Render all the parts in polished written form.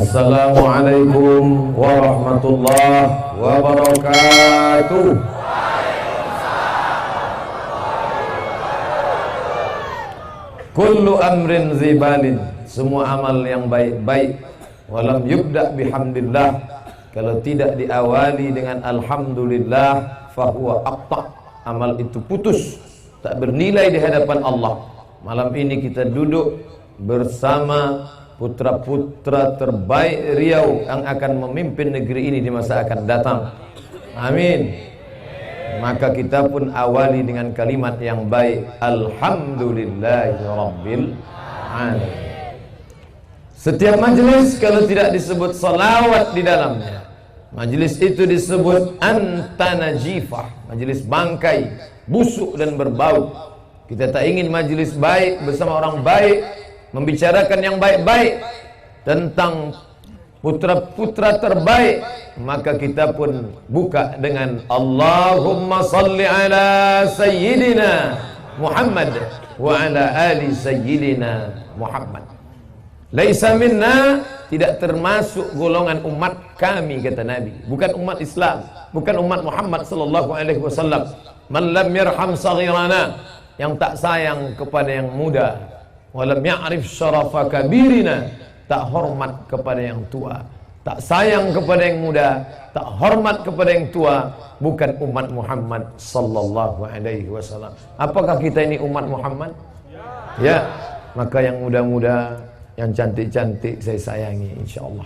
Assalamualaikum warahmatullahi wabarakatuh. Kullu amrin zibalin, semua amal yang baik-baik, walam yubda bihamdillah, kalau tidak diawali dengan alhamdulillah, fahuwa aqta, amal itu putus, tak bernilai di hadapan Allah. Malam ini kita duduk bersama putra-putra terbaik Riau yang akan memimpin negeri ini di masa akan datang. Amin. Maka kita pun awali dengan kalimat yang baik, alhamdulillahirabbil alamin. Setiap majelis kalau tidak disebut salawat di dalamnya, majelis itu disebut antanajifah, majelis bangkai, busuk dan berbau. Kita tak ingin majelis baik bersama orang baik, membicarakan yang baik-baik tentang putra-putra terbaik, maka kita pun buka dengan Allahumma salli ala sayyidina Muhammad wa ala ali sayyidina Muhammad. Laisa minna, tidak termasuk golongan umat kami, kata Nabi, bukan umat Islam, bukan umat Muhammad sallallahu alaihi wasallam. Man lam yarham saghirana, yang tak sayang kepada yang muda, walam ya'rif syarafa kabirina, tak hormat kepada yang tua, tak sayang kepada yang muda, tak hormat kepada yang tua, bukan umat Muhammad sallallahu alaihi wasallam. Apakah kita ini umat Muhammad? Ya, maka yang muda-muda, yang cantik-cantik saya sayangi insyaallah.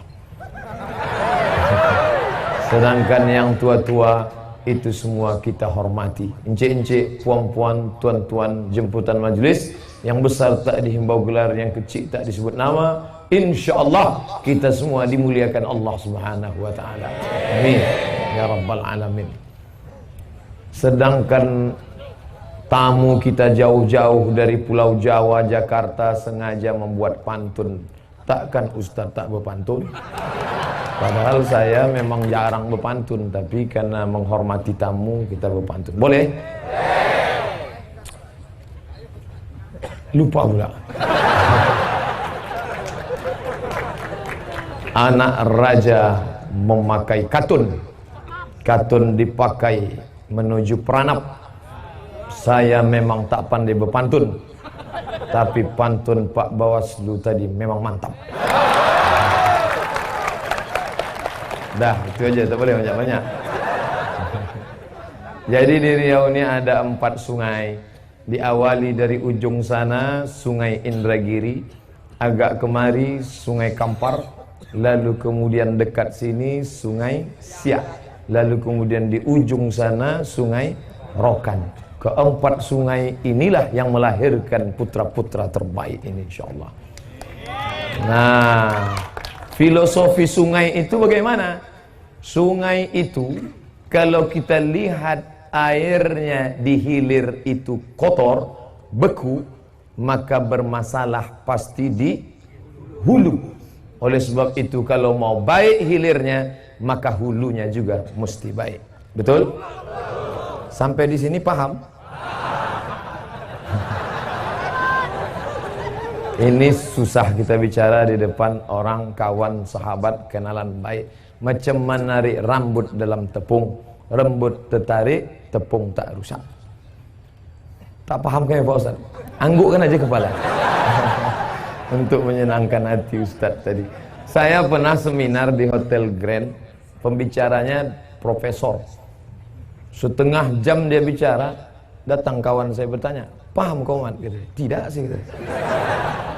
Sedangkan yang tua-tua itu semua kita hormati. Encik-encik, puan-puan, tuan-tuan jemputan majlis, yang besar tak dihimbau gelar, yang kecil tak disebut nama, insyaallah kita semua dimuliakan Allah Subhanahu wa taala. Amin ya rabbal alamin. Sedangkan tamu kita jauh-jauh dari Pulau Jawa, Jakarta, sengaja membuat pantun. Takkan Ustaz tak berpantun? Padahal saya memang jarang berpantun, tapi karena menghormati tamu kita berpantun. Boleh? Lupa pula. Anak raja memakai katun. Katun dipakai menuju peranap. Saya memang tak pandai berpantun, tapi pantun Pak Bawaslu tadi memang mantap. Dah, itu aja, tak boleh banyak-banyak. Jadi di Riau ini ada 4 sungai. Diawali dari ujung sana Sungai Indragiri, agak kemari Sungai Kampar, lalu kemudian dekat sini Sungai Siak, lalu kemudian di ujung sana Sungai Rokan. Keempat sungai inilah yang melahirkan putra-putra terbaik ini insyaallah. Nah, filosofi sungai itu bagaimana? Sungai itu kalau kita lihat airnya di hilir itu kotor, beku, maka bermasalah pasti di hulu. Oleh sebab itu kalau mau baik hilirnya, maka hulunya juga mesti baik. Betul? Sampai di sini paham? Ini susah kita bicara di depan orang, kawan, sahabat, kenalan baik. Macam menarik rambut dalam tepung. Rambut tertarik, tepung tak rusak. Tak paham kan Pak Ustaz? Anggukkan aja kepala. Untuk menyenangkan hati Ustaz tadi. Saya pernah seminar di Hotel Grand. Pembicaranya profesor. Setengah jam dia bicara, datang kawan saya bertanya, paham kau Mat? Gitu. Tidak sih. Gitu.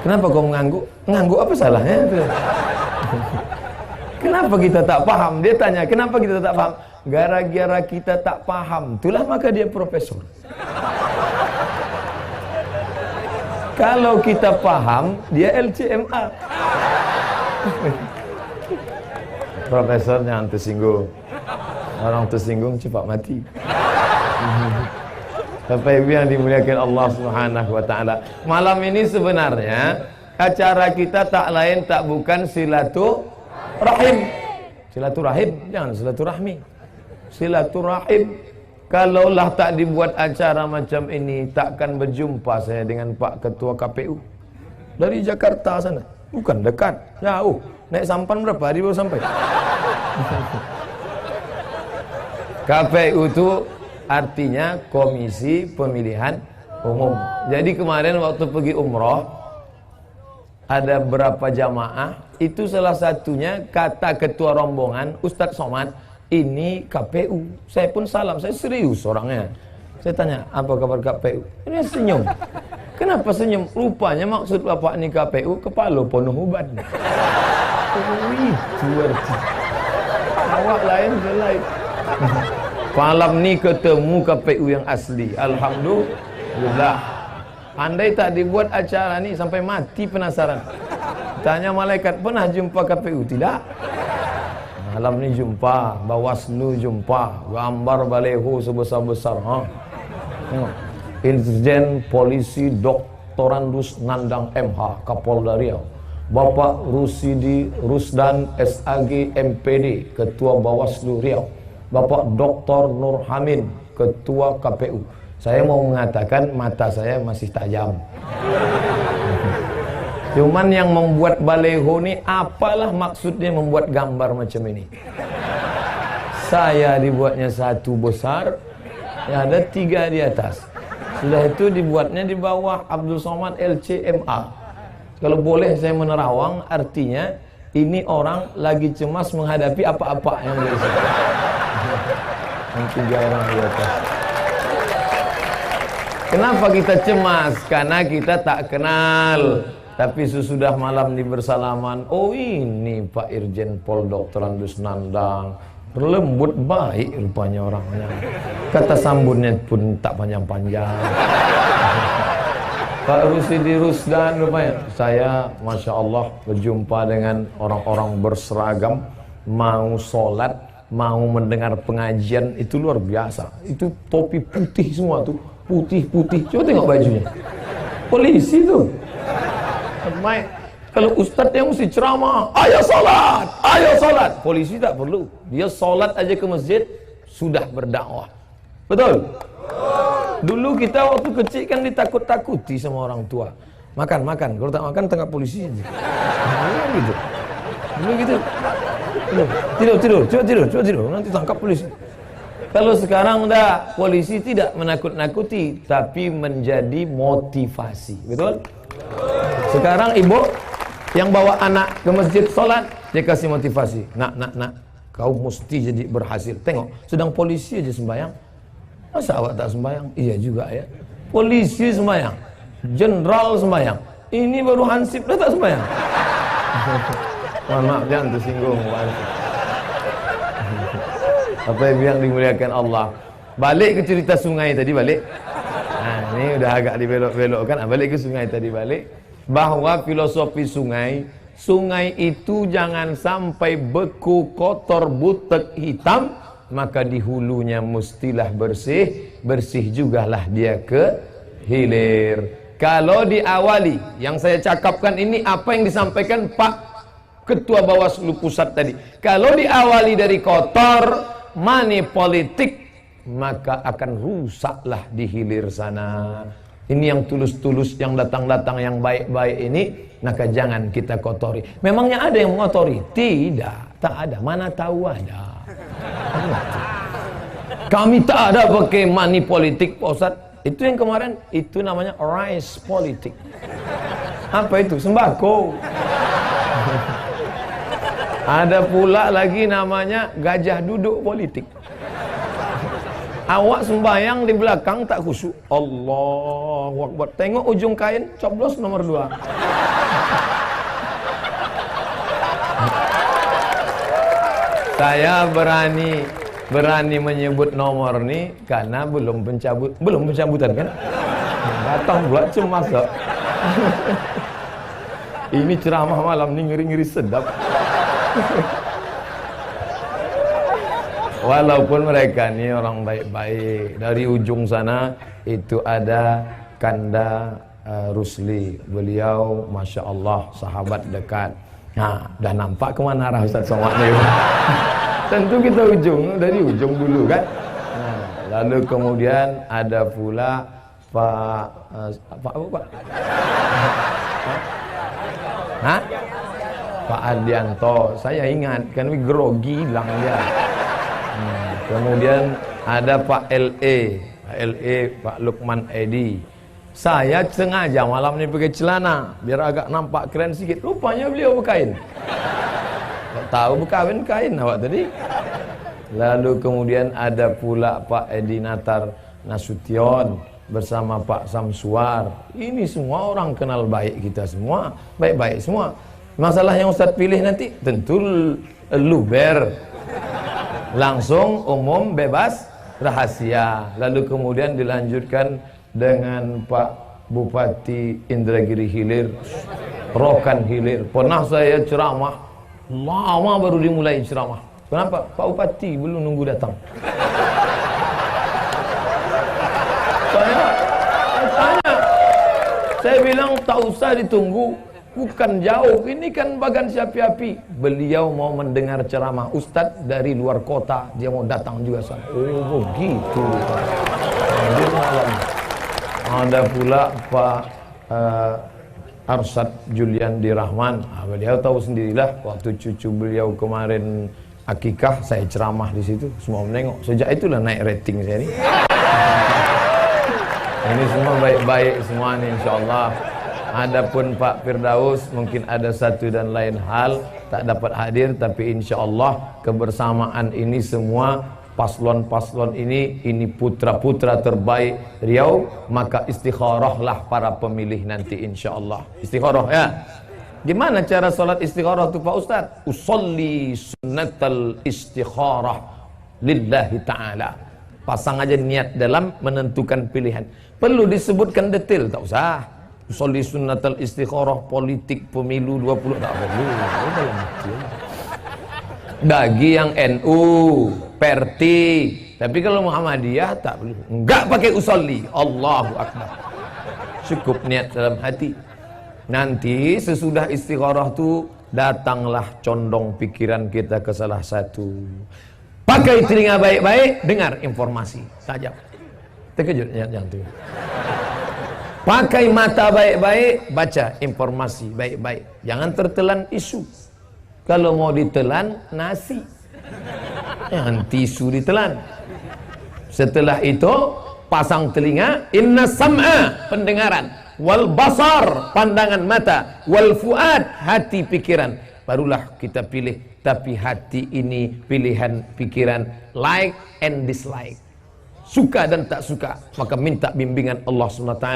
Kenapa kau mengangguk? Mengangguk apa salahnya? Kenapa kita tak paham? Dia tanya, kenapa kita tak paham? Gara-gara kita tak paham, itulah maka dia profesor. Kalau kita paham, dia LCMA. Profesor jangan tersinggung. Orang tersinggung cepat mati. Bapak Ibu yang dimuliakan Allah Subhanahu wa taala. Malam ini sebenarnya acara kita tak lain tak bukan silaturahim. Silaturahim, jangan silaturahmi. Silaturahim. Kalaulah tak dibuat acara macam ini, takkan berjumpa saya dengan Pak Ketua KPU dari Jakarta sana. Bukan dekat, jauh. Naik sampan berapa hari baru sampai? KPU itu artinya Komisi Pemilihan Umum. Jadi kemarin waktu pergi umroh, ada berapa jamaah, itu salah satunya kata ketua rombongan, Ustadz Somad, ini KPU. Saya pun salam, saya serius orangnya. Saya tanya, apa kabar KPU? Ini senyum. Kenapa senyum? Rupanya maksud bapak ini KPU, kepala penuh uban. Oh, itu arti. Awak lain, saya lain. Malam ni ketemu KPU yang asli. Alhamdulillah. Andai tak dibuat acara ni sampai mati penasaran. Tanya malaikat, pernah jumpa KPU? Tidak. Malam ni jumpa, Bawaslu jumpa, gambar baleho sebesar-besar. Irjen Polisi Dr. Andus Nandang MH, Kapolda Riau. Bapak Rusidi Rusdan SAG MPD, Ketua Bawaslu Riau. Bapak Dr. Nur Hamid, Ketua KPU. Saya mau mengatakan mata saya masih tajam. Cuman yang membuat baleho ini, apalah maksudnya membuat gambar macam ini? Saya dibuatnya satu besar, ya ada 3 di atas. Sudah itu dibuatnya di bawah Abdul Somad LCMA. Kalau boleh saya menerawang, artinya ini orang lagi cemas menghadapi apa-apa yang berisi. Yang 3 orang di atas. Kenapa kita cemas? Karena kita tak kenal. Tapi sesudah malam ini bersalaman, oh ini Pak Irjen Pol Dr. Andus Nandang, berlembut baik rupanya orangnya. Kata sambutnya pun tak panjang-panjang. Pak Rusidi Rusdan rupanya, saya Masya Allah berjumpa dengan orang-orang berseragam, mau sholat, mau mendengar pengajian, itu luar biasa. Itu topi putih semua tuh, putih-putih. Coba tengok bajunya. Polisi tuh. Baik. Kalau ustadz yang mesti ceramah, ayo sholat, ayo sholat. Polisi tak perlu. Dia sholat aja ke masjid, sudah berdakwah. Betul? Dulu kita waktu kecil kan ditakut-takuti sama orang tua. Makan. Kalau tak makan, tengah polisi aja. Gitu. Dulu gitu. Tidur. Nanti tangkap polisi. Kalau sekarang udah, polisi tidak menakut-nakuti, tapi menjadi motivasi. Betul? Sekarang ibu yang bawa anak ke masjid sholat, dia kasih motivasi. Nak, kau mesti jadi berhasil. Tengok, sedang polisi aja sembahyang. Masa awak tak sembahyang? Iya juga ya. Polisi sembahyang, jenderal sembahyang. Ini baru Hansip dah tak sembahyang. Mohon maaf, jangan tersinggung. Apa yang dimuliakan Allah. Balik ke cerita sungai tadi, balik. Nah, ini udah agak dibelok-belokkan. Balik ke sungai tadi, balik. Bahwa filosofi sungai itu jangan sampai beku, kotor, butek, hitam, maka di hulunya mestilah bersih jugalah dia ke hilir. Kalau diawali, yang saya cakapkan ini apa yang disampaikan Pak Ketua Bawaslu Pusat tadi. Kalau diawali dari kotor, money politik, maka akan rusaklah di hilir sana. Ini yang tulus-tulus, yang datang-datang, yang baik-baik ini, maka jangan kita kotori. Memangnya ada yang mengotori? Tidak, tak ada. Mana tahu ada. Kami tak ada pakai money politik, Pak Ustadz. Itu yang kemarin, itu namanya rice politik. Apa itu? Sembako. Ada pula lagi namanya gajah duduk politik. Awak sembahyang di belakang tak khusyuk. Allahu Akbar. Tengok ujung kain, coblos nomor 2. Saya berani menyebut nomor ni karena belum pencabutan kan? Datang pula cemas tak? Ini ceramah malam ni ngeri-ngeri sedap. Walaupun mereka ni orang baik-baik. Dari ujung sana itu ada Kanda Rusli. Beliau Masya Allah sahabat dekat. Nah, dah nampak kemana arah Ustaz Somad ni. Tentu kita dari ujung dulu kan. Nah, lalu kemudian ada pula Pak Hah? Pak Adianto, saya ingat kan grogi bilang dia. Kemudian ada Pak Pak Lukman Edi. Saya sengaja malam ini pakai celana biar agak nampak keren sedikit. Rupanya beliau berkain. Tak tahu berkawin kain awak tadi. Lalu kemudian ada pula Pak Edi Natar Nasution bersama Pak Samsuar. Ini semua orang kenal baik kita semua, baik-baik semua. Masalah yang Ustaz pilih nanti tentu luber, langsung umum bebas rahasia. Lalu kemudian dilanjutkan dengan Pak Bupati Indragiri Hilir, Rokan Hilir. Pernah saya ceramah, lama baru dimulai ceramah. Kenapa? Pak Bupati belum nunggu datang. Saya bilang tak usah ditunggu. Bukan jauh, ini kan Bagan Siapi-api. Beliau mau mendengar ceramah Ustadz dari luar kota, dia mau datang juga sana. Oh begitu. Ada pula Pak Arsad Juliandi Rahman. Beliau tahu sendirilah waktu cucu beliau kemarin akikah, saya ceramah di situ, semua menengok. Sejak itulah naik rating saya ini. Ini semua baik-baik semua nih, insyaallah. Adapun Pak Firdaus mungkin ada satu dan lain hal tak dapat hadir, tapi insyaallah kebersamaan ini semua paslon-paslon ini putra-putra terbaik Riau, maka istikharahlah para pemilih nanti insyaallah. Istikharah ya. Gimana cara salat istikharah itu Pak Ustaz? Usolli sunnatal istikharah lillahi ta'ala. Pasang aja niat dalam menentukan pilihan. Perlu disebutkan detail tak usah. Usolli sunnatal istikharah politik pemilu 20 tak perlu. Bagi yang NU, Perti, tapi kalau Muhammadiyah tak perlu. Enggak pakai usolli. Allahu Akbar. Cukup niat dalam hati. Nanti sesudah istikharah tu datanglah condong pikiran kita ke salah satu. Pakai telinga baik-baik, dengar informasi saja. Terkejut yang tu. Pakai mata baik-baik, baca informasi baik-baik. Jangan tertelan isu. Kalau mau ditelan nasi, jangan tisu ditelan. Setelah itu pasang telinga, inna sam'a, pendengaran, wal basar, pandangan mata, wal fuad, hati pikiran. Barulah kita pilih. Tapi hati ini pilihan pikiran, like and dislike, suka dan tak suka. Maka minta bimbingan Allah SWT.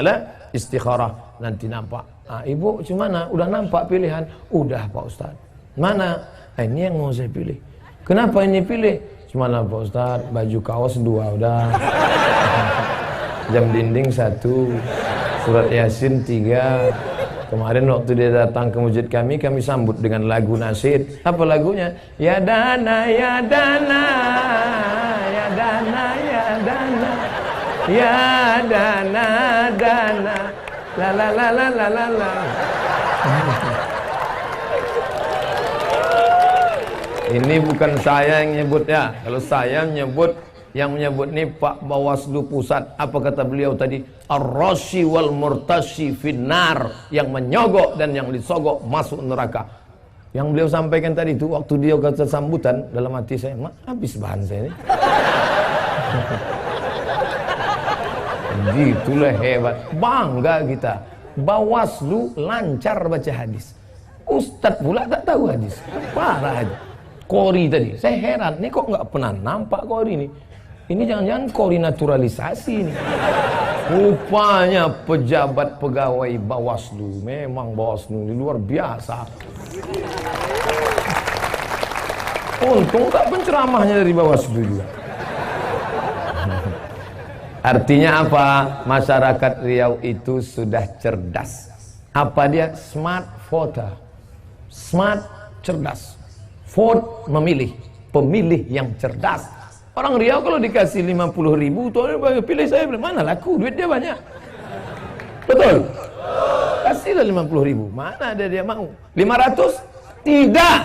Istikharah nanti nampak. Ibu gimana? Udah nampak pilihan? Udah Pak Ustaz. Mana? Ini yang mau saya pilih. Kenapa ini pilih? Gimana Pak Ustaz? Baju kaos 2 udah. Jam dinding 1, surat Yasin 3. Kemarin waktu dia datang ke masjid kami sambut dengan lagu nasyid. Apa lagunya? Ya dana, ya dana, ya dana, ya dana, ya dana, dana, la la la la la la la. Ini bukan saya yang nyebut ya. Kalau saya nyebut, yang menyebut ini Pak Bawaslu Pusat. Apa kata beliau tadi? Ar-rashi wal murtashi finnar, yang menyogok dan yang disogok masuk neraka. Yang beliau sampaikan tadi itu waktu dia kata sambutan, dalam hati saya, habis bahan saya ini. Gitulah hebat, bangga kita. Bawaslu lancar baca hadis. Ustadz pula tak tahu hadis. Parah aja. Kori tadi, saya heran, ini kok nggak pernah nampak Kori ini. Ini jangan-jangan Kori naturalisasi ini. Rupanya pejabat pegawai Bawaslu, memang Bawaslu ini luar biasa. Untung tak penceramahnya dari Bawaslu juga. Artinya apa? Masyarakat Riau itu sudah cerdas. Apa dia? Smart voter. Smart, cerdas. Vote, memilih. Pemilih yang cerdas. Orang Riau kalau dikasih 50.000 tuh pilih saya, mana laku, duit dia banyak. Betul? Kasihlah 50.000. Mana ada dia mau? 500? Tidak.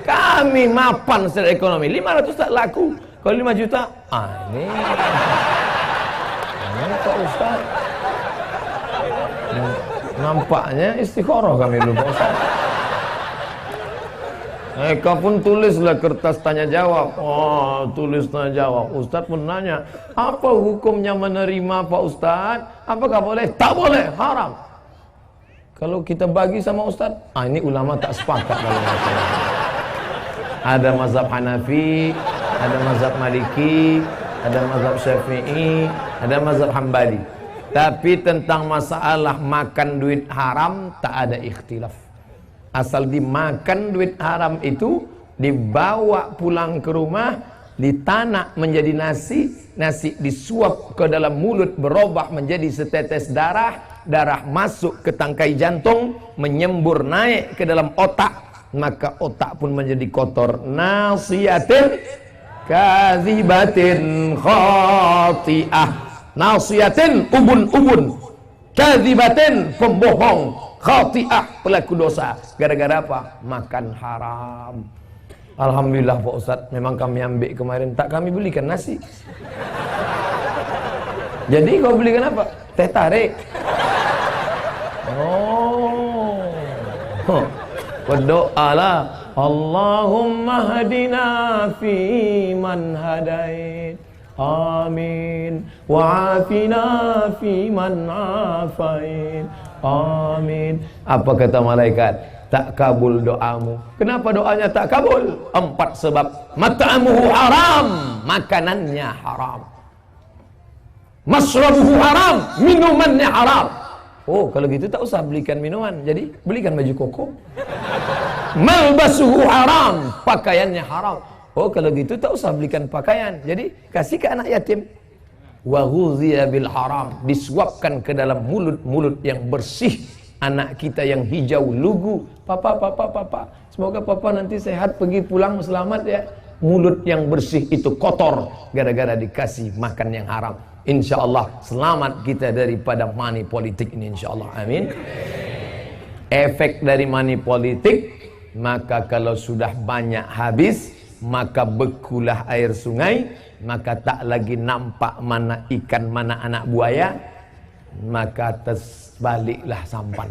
Kami mapan secara ekonomi. 500 tak laku. Kalau 5 juta, ini Pak Ustaz. Nampaknya istikharah kami dulu Pak Ustaz. Mereka pun tulislah kertas tanya jawab. Oh, tulis tanya jawab. Ustaz pun nanya, apa hukumnya menerima Pak Ustaz? Apakah boleh? Tak boleh, haram. Kalau kita bagi sama Ustaz, ini ulama tak sepakat dalam masalah. Ada mazhab Hanafi, ada mazhab Maliki, ada mazhab Syafi'i, ada mazhab Hambali. Tapi tentang masalah makan duit haram tak ada ikhtilaf. Asal dimakan duit haram itu dibawa pulang ke rumah, ditanak menjadi nasi, nasi disuap ke dalam mulut berubah menjadi setetes darah, darah masuk ke tangkai jantung, menyembur naik ke dalam otak, maka otak pun menjadi kotor. Nasiyatin kadzibatin khati'ah. Nasiyatin ubun-ubun, kadzibatin pembohong, khati'ah pelaku dosa. Gara-gara apa? Makan haram. Alhamdulillah Pak Ustaz, memang kami ambil kemarin, tak kami belikan nasi. Jadi kau belikan apa? Teh tarik. Oh, berdoalah, Allahumma hadina fi man hadait, amin, wa'afina fi man afait, amin. Apa kata malaikat? Tak kabul doamu. Kenapa doanya tak kabul? 4 sebab. Mat'amuhu haram, makanannya haram. Masrabuhu haram, minumannya haram. Oh, kalau gitu tak usah belikan minuman, jadi belikan baju koko. Malbasuhu haram, pakaiannya haram. Oh, kalau gitu tak usah belikan pakaian, jadi kasih ke anak yatim. Wa ghudhiya bil haram, disuapkan ke dalam mulut-mulut yang bersih. Anak kita yang hijau lugu, papa, semoga papa nanti sehat pergi pulang selamat ya. Mulut yang bersih itu kotor gara-gara dikasih makan yang haram. Insya Allah selamat kita daripada money politik ini, insya Allah, amin. Efek dari money politik, maka kalau sudah banyak habis, maka bekulah air sungai, maka tak lagi nampak mana ikan mana anak buaya, maka terbaliklah sampan.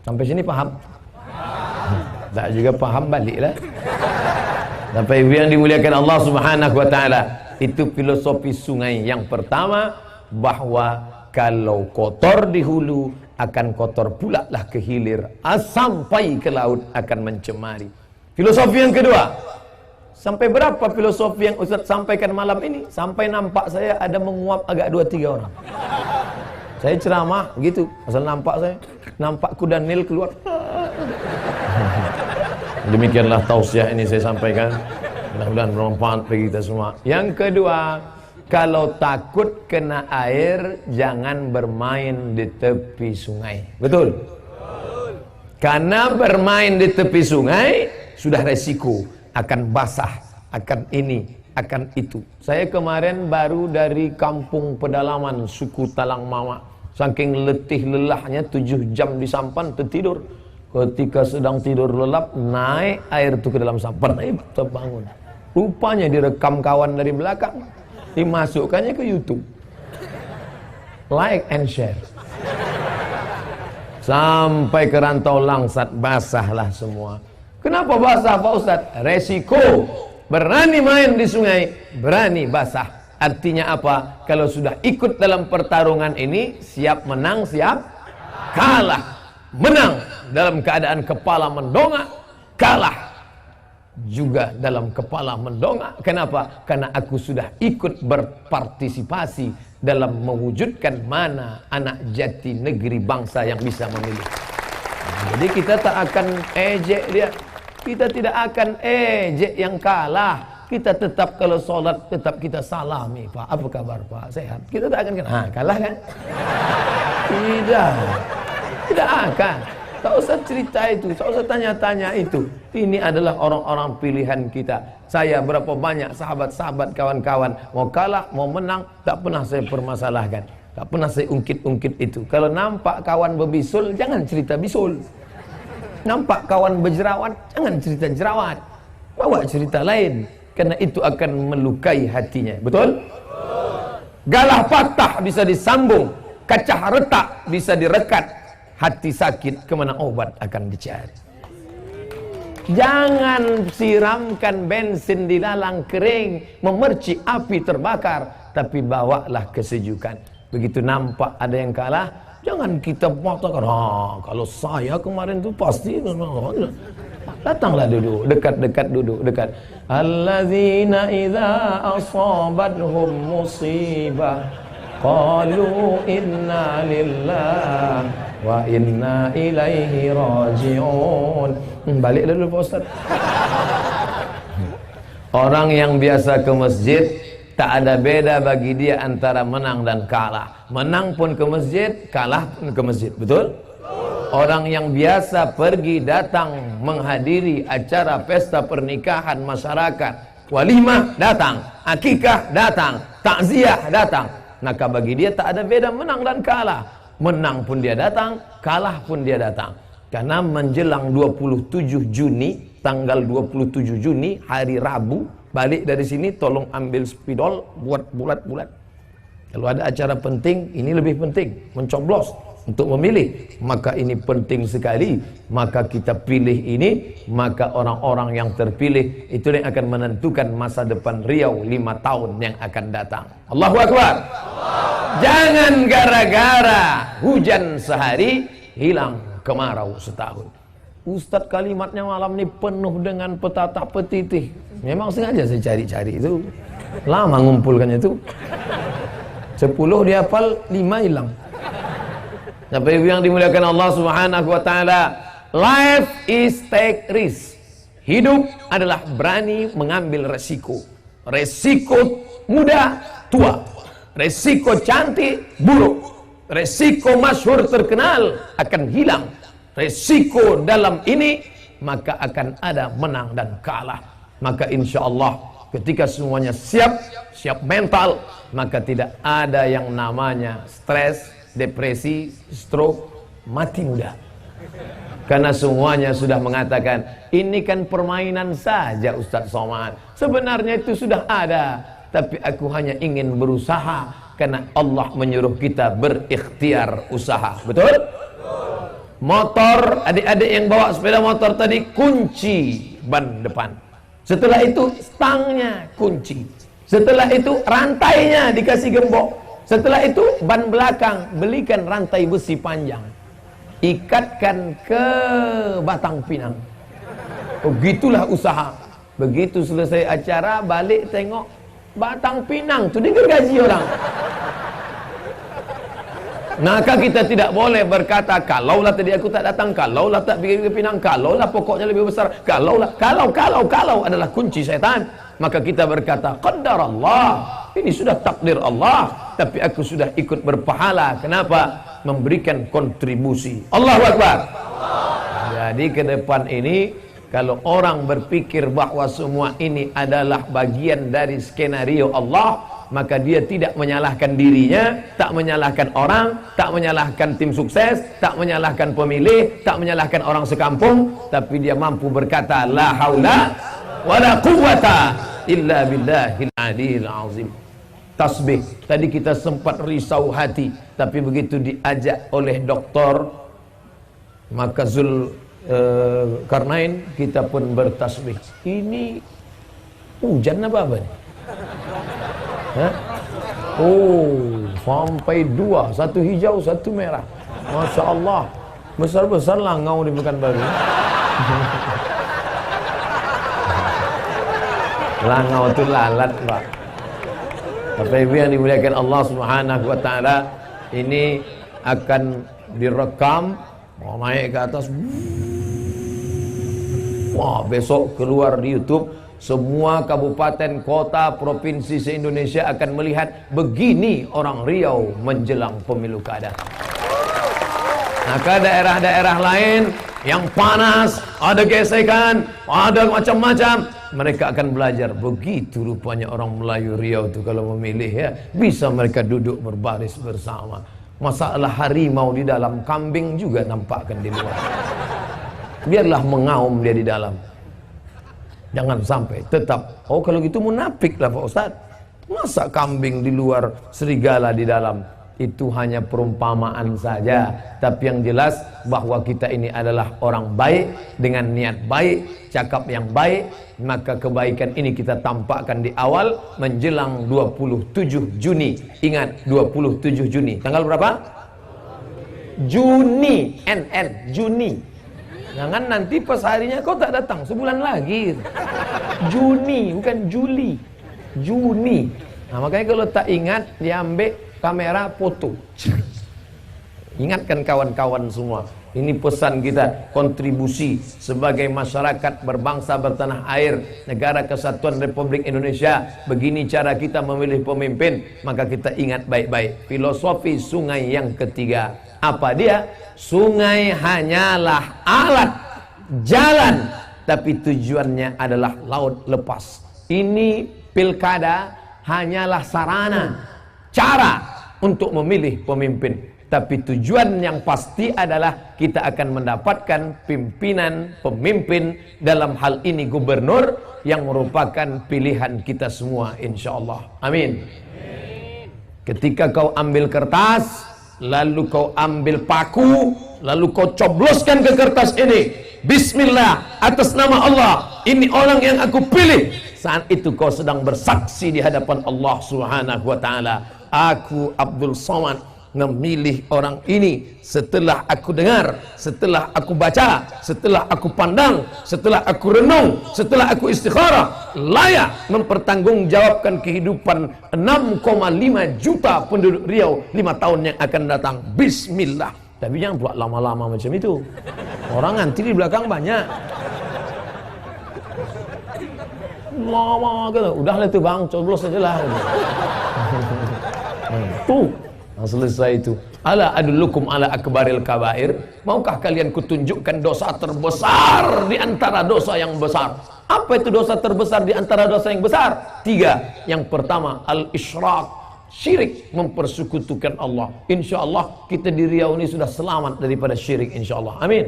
Sampai sini paham? Tak juga paham, baliklah. Sampai yang dimuliakan Allah Subhanahu wa taala, itu filosofi sungai yang pertama, bahwa kalau kotor di hulu akan kotor pula lah ke hilir, sampai ke laut akan mencemari. Filosofi yang kedua, sampai berapa filosofi yang Ustaz sampaikan malam ini? Sampai nampak saya ada menguap agak 2-3 orang. Saya ceramah begitu, asal nampak saya, nampak kuda Nil keluar. Demikianlah tausiah ini saya sampaikan. Mudah-mudahan bermanfaat bagi kita semua. Yang kedua, kalau takut kena air, jangan bermain di tepi sungai. Betul? Karena bermain di tepi sungai sudah resiko, akan basah, akan ini, akan itu. Saya kemarin baru dari kampung pedalaman suku Talang Mama. Saking letih lelahnya 7 jam di sampan tertidur. Ketika sedang tidur lelap, naik air itu ke dalam sampan, terbangun. Rupanya direkam kawan dari belakang, dimasukkannya ke YouTube. Like and share. Sampai ke Rantau Langsat, basahlah semua. Kenapa basah Pak Ustaz? Resiko. Berani main di sungai, berani basah. Artinya apa? Kalau sudah ikut dalam pertarungan ini, siap menang, siap kalah. Menang dalam keadaan kepala mendongak, kalah juga dalam kepala mendongak. Kenapa? Karena aku sudah ikut berpartisipasi dalam mewujudkan mana anak jati negeri bangsa yang bisa memilih. Jadi kita tak akan ejek dia. Kita tidak akan ejek yang kalah. Kita tetap kalau sholat tetap kita salami, Pak. Apa kabar Pak? Sehat? Kita tak akan kalah kan? Tidak akan. Tak usah cerita itu, tak usah tanya-tanya itu. Ini adalah orang-orang pilihan kita. Saya berapa banyak sahabat-sahabat, kawan-kawan, mau kalah, mau menang, tak pernah saya permasalahkan. Tak pernah saya ungkit-ungkit itu. Kalau nampak kawan berbisul, jangan cerita bisul. Nampak kawan berjerawat, jangan cerita jerawat. Bawa cerita lain. Karena itu akan melukai hatinya. Betul? Galah patah bisa disambung, kaca retak bisa direkat, hati sakit, kemana obat akan dicari. Jangan siramkan bensin di lalang kering, memercik api terbakar, tapi bawalah kesejukan. Begitu nampak ada yang kalah, jangan kita mengatakan, kalau saya kemarin itu pasti. Datanglah duduk, dekat-dekat duduk, dekat. Allazina idza asabathum musibah qalu inna lillahi wa inna ilaihi raji'un. Balik dulu Pak Ustaz. Orang yang biasa ke masjid, tak ada beda bagi dia antara menang dan kalah. Menang pun ke masjid, kalah pun ke masjid. Betul? Orang yang biasa pergi datang menghadiri acara pesta pernikahan masyarakat, walimah datang, akikah datang, takziah datang, maka bagi dia tak ada beda menang dan kalah. Menang pun dia datang, kalah pun dia datang. Karena menjelang 27 Juni, tanggal 27 Juni, hari Rabu, balik dari sini tolong ambil spidol, buat bulat-bulat. Kalau ada acara penting, ini lebih penting, mencoblos untuk memilih, maka ini penting sekali. Maka kita pilih ini, maka orang-orang yang terpilih itu yang akan menentukan masa depan Riau 5 tahun yang akan datang. Allahu Akbar. Jangan gara-gara hujan sehari hilang kemarau setahun. Ustadz kalimatnya malam ini penuh dengan petata petitih. Memang sengaja saya cari-cari itu, lama ngumpulkannya itu. 10 dihafal, 5 hilang. Sampai yang dimuliakan Allah Subhanahu wa taala, life is take risk. Hidup adalah berani mengambil resiko. Resiko muda, tua. Resiko cantik, buruk. Resiko masyhur terkenal akan hilang. Resiko dalam ini maka akan ada menang dan kalah. Maka insya Allah ketika semuanya siap mental, maka tidak ada yang namanya stres, depresi, stroke, mati muda. Karena semuanya sudah mengatakan, ini kan permainan saja Ustaz Somad. Sebenarnya itu sudah ada, tapi aku hanya ingin berusaha. Karena Allah menyuruh kita berikhtiar usaha. Betul? Motor, adik-adik yang bawa sepeda motor tadi, kunci ban depan. Setelah itu stangnya kunci. Setelah itu rantainya dikasih gembok. Setelah itu ban belakang, belikan rantai besi panjang, ikatkan ke batang pinang. Begitulah usaha. Begitu selesai acara, balik tengok batang pinang tu digergaji orang. Maka kita tidak boleh berkata, kalaulah tadi aku tak datang, kalaulah tak pergi ke Pinang, kalaulah pokoknya lebih besar, kalau adalah kunci setan. Maka kita berkata, qadarallah, ini sudah takdir Allah, tapi aku sudah ikut berpahala. Kenapa? Memberikan kontribusi. Allahu Akbar. Jadi ke depan ini, kalau orang berpikir bahwa semua ini adalah bagian dari skenario Allah, maka dia tidak menyalahkan dirinya, tak menyalahkan orang, tak menyalahkan tim sukses, tak menyalahkan pemilih, tak menyalahkan orang sekampung, tapi dia mampu berkata, la haula wala quwwata illa billahil aliyil azim. Tasbih, tadi kita sempat risau hati, tapi begitu diajak oleh doktor, maka Karnain, kita pun bertasbih. Ini hujan apa nih? Hah? Oh, sampai 2, satu hijau, satu merah. Masya Allah, besar-besar langau di Pekanbaru. Langau itu lalat, Pak. Bapak Ibu yang dimuliakan Allah Subhanahu wa taala, ini akan direkam, mau naik ke atas. Wah, besok keluar di YouTube. Semua kabupaten, kota, provinsi se-Indonesia akan melihat begini orang Riau menjelang pemilu kada. Maka daerah-daerah lain yang panas, ada gesekan, ada macam-macam, mereka akan belajar. Begitu rupanya orang Melayu Riau itu kalau memilih, ya, bisa mereka duduk berbaris bersama. Masalah harimau di dalam, kambing juga nampakkan di luar. Biarlah mengaum dia di dalam. Jangan sampai tetap, oh kalau gitu munafik lah Pak Ustaz. Masa kambing di luar, serigala di dalam? itu hanya perumpamaan saja. Tapi yang jelas bahwa kita ini adalah orang baik dengan niat baik, cakap yang baik, maka kebaikan ini kita tampakkan di awal menjelang 27 Juni. Ingat, 27 Juni. Tanggal berapa? Juni, Juni. Jangan nanti pas harinya kau tak datang, sebulan lagi. Juni, bukan Juli. Juni. Nah, makanya kalau tak ingat, diambil kamera foto. Ingatkan kawan-kawan semua. Ini pesan kita, kontribusi sebagai masyarakat berbangsa bertanah air, Negara Kesatuan Republik Indonesia. Begini cara kita memilih pemimpin, maka kita ingat baik-baik. Filosofi sungai yang ketiga. Apa dia? Sungai hanyalah alat jalan, tapi tujuannya adalah laut lepas. Ini pilkada hanyalah sarana, cara untuk memilih pemimpin. Tapi tujuan yang pasti adalah kita akan mendapatkan pimpinan, pemimpin, dalam hal ini gubernur, yang merupakan pilihan kita semua, insya Allah. Amin. Ketika kau ambil kertas, lalu kau ambil paku, lalu kau cobloskan ke kertas ini, Bismillah, atas nama Allah, ini orang yang aku pilih. Saat itu kau sedang bersaksi di hadapan Allah Subhanahu wa ta'ala, aku Abdul Somad memilih orang ini setelah aku dengar, setelah aku baca, setelah aku pandang, setelah aku renung, setelah aku istikharah, layak mempertanggungjawabkan kehidupan 6,5 juta penduduk Riau 5 tahun yang akan datang. Bismillah. Tapi jangan buat lama-lama macam itu. Orang nanti di belakang banyak. Lama gitu. Udahlah itu bang, coblos aja lah. Tuh. Selesai itu. Ala adullukum ala akbaril kabair. Maukah kalian kutunjukkan dosa terbesar di antara dosa yang besar? Apa itu dosa terbesar di antara dosa yang besar? 3. Yang pertama, al-isyrak, syirik, mempersekutukan Allah. Insya Allah kita di Riau ini sudah selamat daripada syirik, insya Allah. Amin.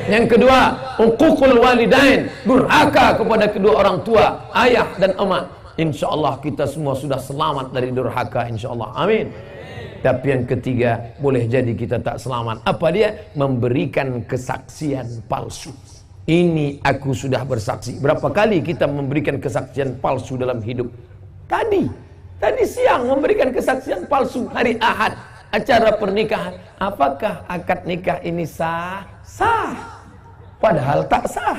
Yang kedua, uququl walidain, durhaka kepada kedua orang tua, ayah dan emak. Insya Allah kita semua sudah selamat dari durhaka, insya Allah. Amin. Tapi yang ketiga, boleh jadi kita tak selamat. Apa dia? Memberikan kesaksian palsu. Ini aku sudah bersaksi. Berapa kali kita memberikan kesaksian palsu dalam hidup? Tadi siang memberikan kesaksian palsu, hari Ahad, acara pernikahan. Apakah akad nikah ini sah? Sah. Padahal tak sah.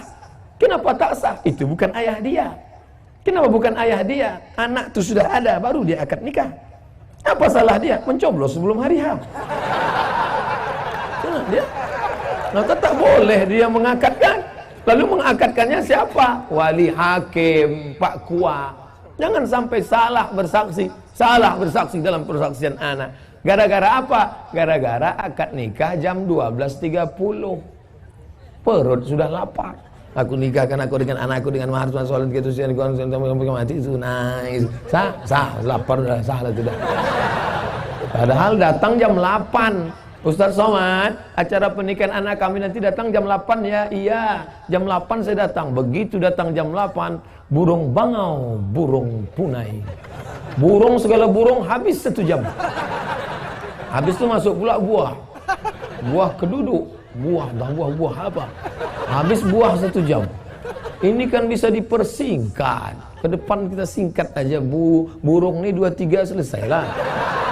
Kenapa tak sah? Itu bukan ayah dia. Kenapa bukan ayah dia? Anak itu sudah ada, baru dia akad nikah. Apa salah dia? Mencoblos sebelum hari H. Dia? Nah, tak boleh dia mengakadkan. Lalu mengakadkannya siapa? Wali hakim, Pak Kua. Jangan sampai salah bersaksi dalam persaksian anak. Gara-gara apa? Gara-gara akad nikah jam 12.30. Perut sudah lapar. Aku nikahkan aku dengan anakku dengan mahar soal gitu sih mati itu nice. Sah, lapar dah, sah lah sudah. Padahal datang jam 8. Ustaz Somad, acara pernikahan anak kami nanti datang jam 8 ya. Iya, jam 8 saya datang. Begitu datang jam 8, burung bangau, burung punai. Burung segala burung habis 1 jam. Habis itu masuk pula buah. Buah keduduk. Buah apa? Habis buah 1 jam. Ini kan bisa dipersingkat. Ke depan kita singkat aja, burung ini 2-3 selesailah.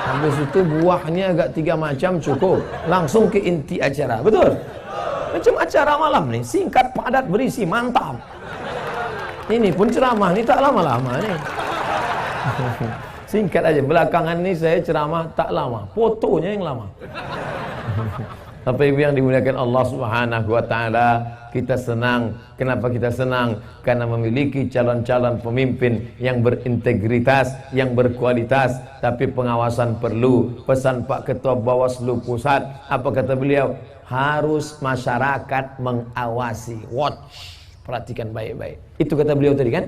Habis itu buahnya agak 3 macam cukup. Langsung ke inti acara. Betul? Macam acara malam nih, singkat, padat, berisi, mantap. Ini pun ceramah nih tak lama-lama nih. Singkat aja. Belakangan nih saya ceramah tak lama, fotonya yang lama. Bapak Ibu yang dimuliakan Allah Subhanahu wa ta'ala, kita senang. Kenapa kita senang? Karena memiliki calon-calon pemimpin yang berintegritas, yang berkualitas. Tapi pengawasan perlu. Pesan Pak Ketua Bawaslu Pusat, apa kata beliau? Harus masyarakat mengawasi. Watch. Perhatikan baik-baik. Itu kata beliau tadi kan?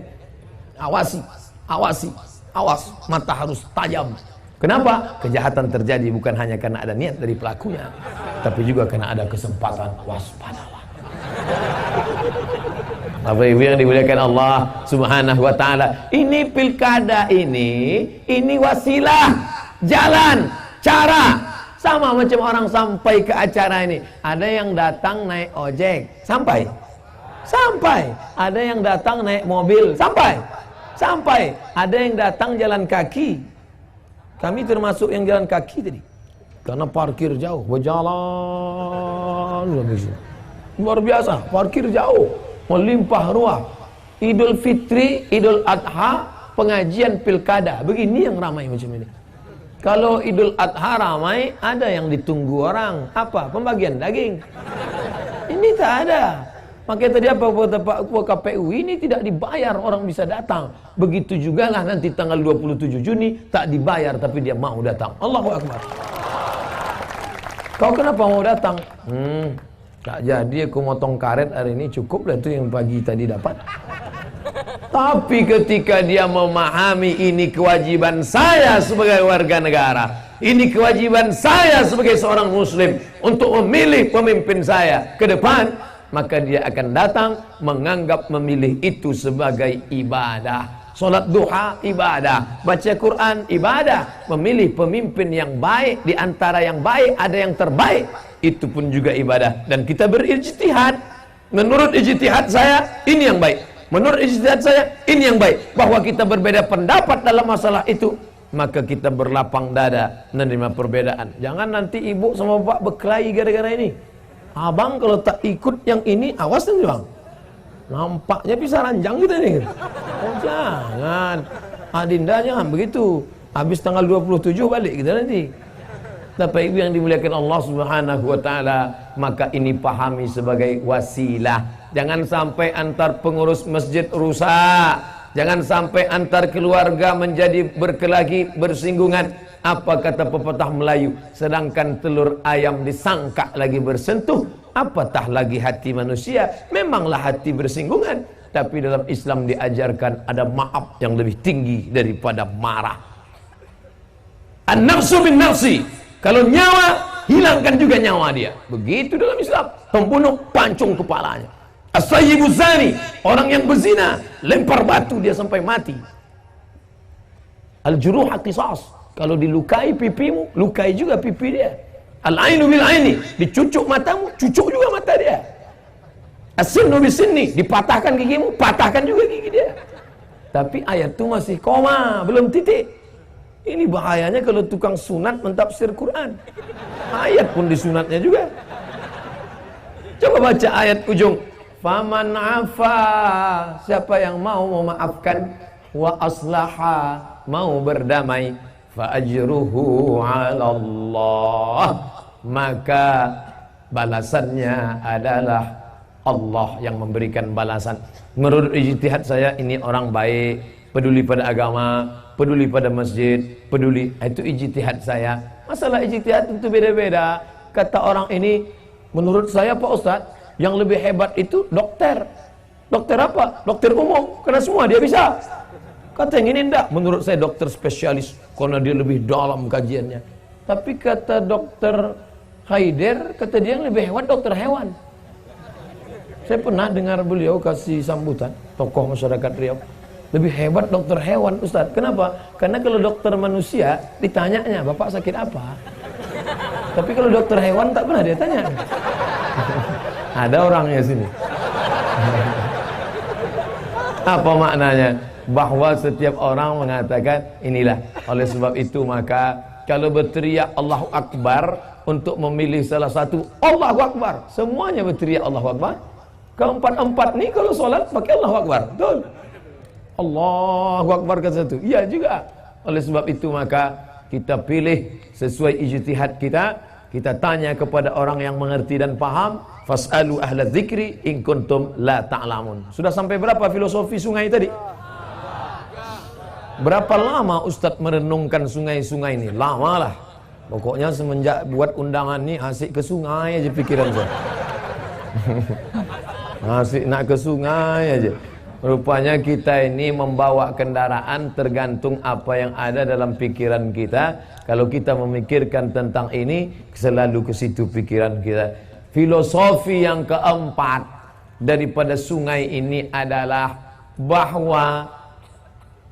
Awasi, awas. Mata harus tajam. Kenapa? Kejahatan terjadi bukan hanya karena ada niat dari pelakunya, tapi juga karena ada kesempatan. Waspadalah. Bapak Ibu yang dimuliakan Allah Subhanahu wa ta'ala, ini pilkada ini wasilah, jalan cara. Sama macam orang sampai ke acara ini. Ada yang datang naik ojek, sampai. Ada yang datang naik mobil, sampai. Ada yang datang jalan kaki. Kami termasuk yang jalan kaki tadi. Karena parkir jauh, berjalan. Luar biasa, parkir jauh, melimpah ruah. Idul Fitri, Idul Adha, pengajian pilkada. Begini yang ramai macam ini. Kalau Idul Adha ramai, ada yang ditunggu orang. Apa? Pembagian daging. Ini tak ada. Makanya tadi apa kata Pak Ketua KPU, ini tidak dibayar, orang bisa datang. Begitu juga lah nanti tanggal 27 Juni, tak dibayar tapi dia mau datang. Allahu Akbar. Kau kenapa mau datang? Tak jadi aku motong karet hari ini, cukup lah itu yang pagi tadi dapat. Tapi ketika dia memahami ini kewajiban saya sebagai warga negara, ini kewajiban saya sebagai seorang muslim untuk memilih pemimpin saya ke depan, maka dia akan datang menganggap memilih itu sebagai ibadah. Salat duha ibadah, baca Quran ibadah, memilih pemimpin yang baik, di antara yang baik ada yang terbaik, itu pun juga ibadah. Dan kita berijtihad, menurut ijtihad saya ini yang baik, menurut ijtihad saya ini yang baik. Bahwa kita berbeda pendapat dalam masalah itu, maka kita berlapang dada menerima perbedaan. Jangan nanti ibu sama bapak berkelahi gara-gara ini. Abang kalau tak ikut yang ini, awas nanti bang, nampaknya bisa ranjang kita nih. Oh jangan, Adinda jangan begitu. Habis tanggal 27 balik kita nanti. Tapi ibu yang dimuliakan Allah Subhanahu wa taala, maka ini pahami sebagai wasilah. Jangan sampai antar pengurus masjid rusak. Jangan sampai antar keluarga menjadi berkelahi, bersinggungan. Apa kata pepatah Melayu? Sedangkan telur ayam disangka lagi bersentuh, apatah lagi hati manusia. Memanglah hati bersinggungan, tapi dalam Islam diajarkan ada maaf yang lebih tinggi daripada marah. An-nafsu bin nafsi. Kalau nyawa, hilangkan juga nyawa dia. Begitu dalam Islam. Pembunuh, pancung kepalanya. As-sayyibu zani, orang yang berzina, lempar batu dia sampai mati. Al-juruh qisas. Kalau dilukai pipimu, lukai juga pipi dia. Al-ainu bil aini, dicucuk matamu, cucuk juga mata dia. As-sinnu bis sinni, dipatahkan gigimu, patahkan juga gigi dia. Tapi ayat itu masih koma, belum titik. Ini bahayanya kalau tukang sunat mentafsir Quran. Ayat pun disunatnya juga. Coba baca ayat ujung. Faman afa, siapa yang mau memaafkan, wa aslaha, mau berdamai, fa ajruhu 'ala Allah, maka balasannya adalah Allah yang memberikan balasan. Menurut ijtihad saya ini orang baik, peduli pada agama, peduli pada masjid, peduli, itu ijtihad saya. Masalah ijtihad itu beda-beda. Kata orang ini, menurut saya Pak Ustadz, yang lebih hebat itu dokter. Dokter apa? Dokter umum, karena semua dia bisa. Kata yang ini enggak, menurut saya dokter spesialis, karena dia lebih dalam kajiannya. Tapi kata dokter Haider, kata dia yang lebih hebat dokter hewan. Saya pernah dengar beliau kasih sambutan, tokoh masyarakat Riau. Lebih hebat dokter hewan, Ustaz. Kenapa? Karena kalau dokter manusia, ditanyanya, Bapak sakit apa? Tapi kalau dokter hewan tak pernah dia tanya. Ada orangnya sini. Apa maknanya? Bahwa setiap orang mengatakan inilah. Oleh sebab itu maka kalau berteriak Allahu Akbar untuk memilih salah satu, Allahu Akbar. Semuanya berteriak Allahu Akbar. Keempat-empat nih kalau sholat pakai Allahu Akbar. Betul? Allahu Akbar ke satu. Iya juga. Oleh sebab itu maka kita pilih sesuai ijtihad kita. Kita tanya kepada orang yang mengerti dan paham. Fas'alu ahla dzikri in kuntum la ta'lamun. Sudah sampai berapa filosofi sungai tadi? Berapa lama Ustadz merenungkan sungai-sungai ini? Lama lah. Pokoknya semenjak buat undangan ini asik ke sungai aja pikiran saya. Asik nak ke sungai aja. Rupanya kita ini membawa kendaraan tergantung apa yang ada dalam pikiran kita. Kalau kita memikirkan tentang ini, selalu ke situ pikiran kita. Filosofi yang keempat daripada sungai ini adalah bahwa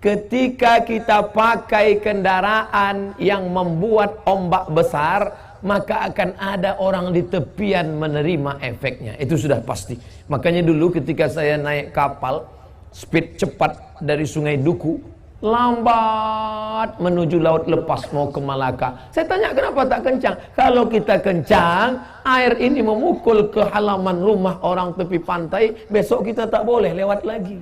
ketika kita pakai kendaraan yang membuat ombak besar, maka akan ada orang di tepian menerima efeknya. Itu sudah pasti. Makanya dulu ketika saya naik kapal speed cepat dari Sungai Duku, lambat menuju Laut Lepas mau ke Malaka. Saya tanya kenapa tak kencang? Kalau kita kencang, air ini memukul ke halaman rumah orang tepi pantai, besok kita tak boleh lewat lagi.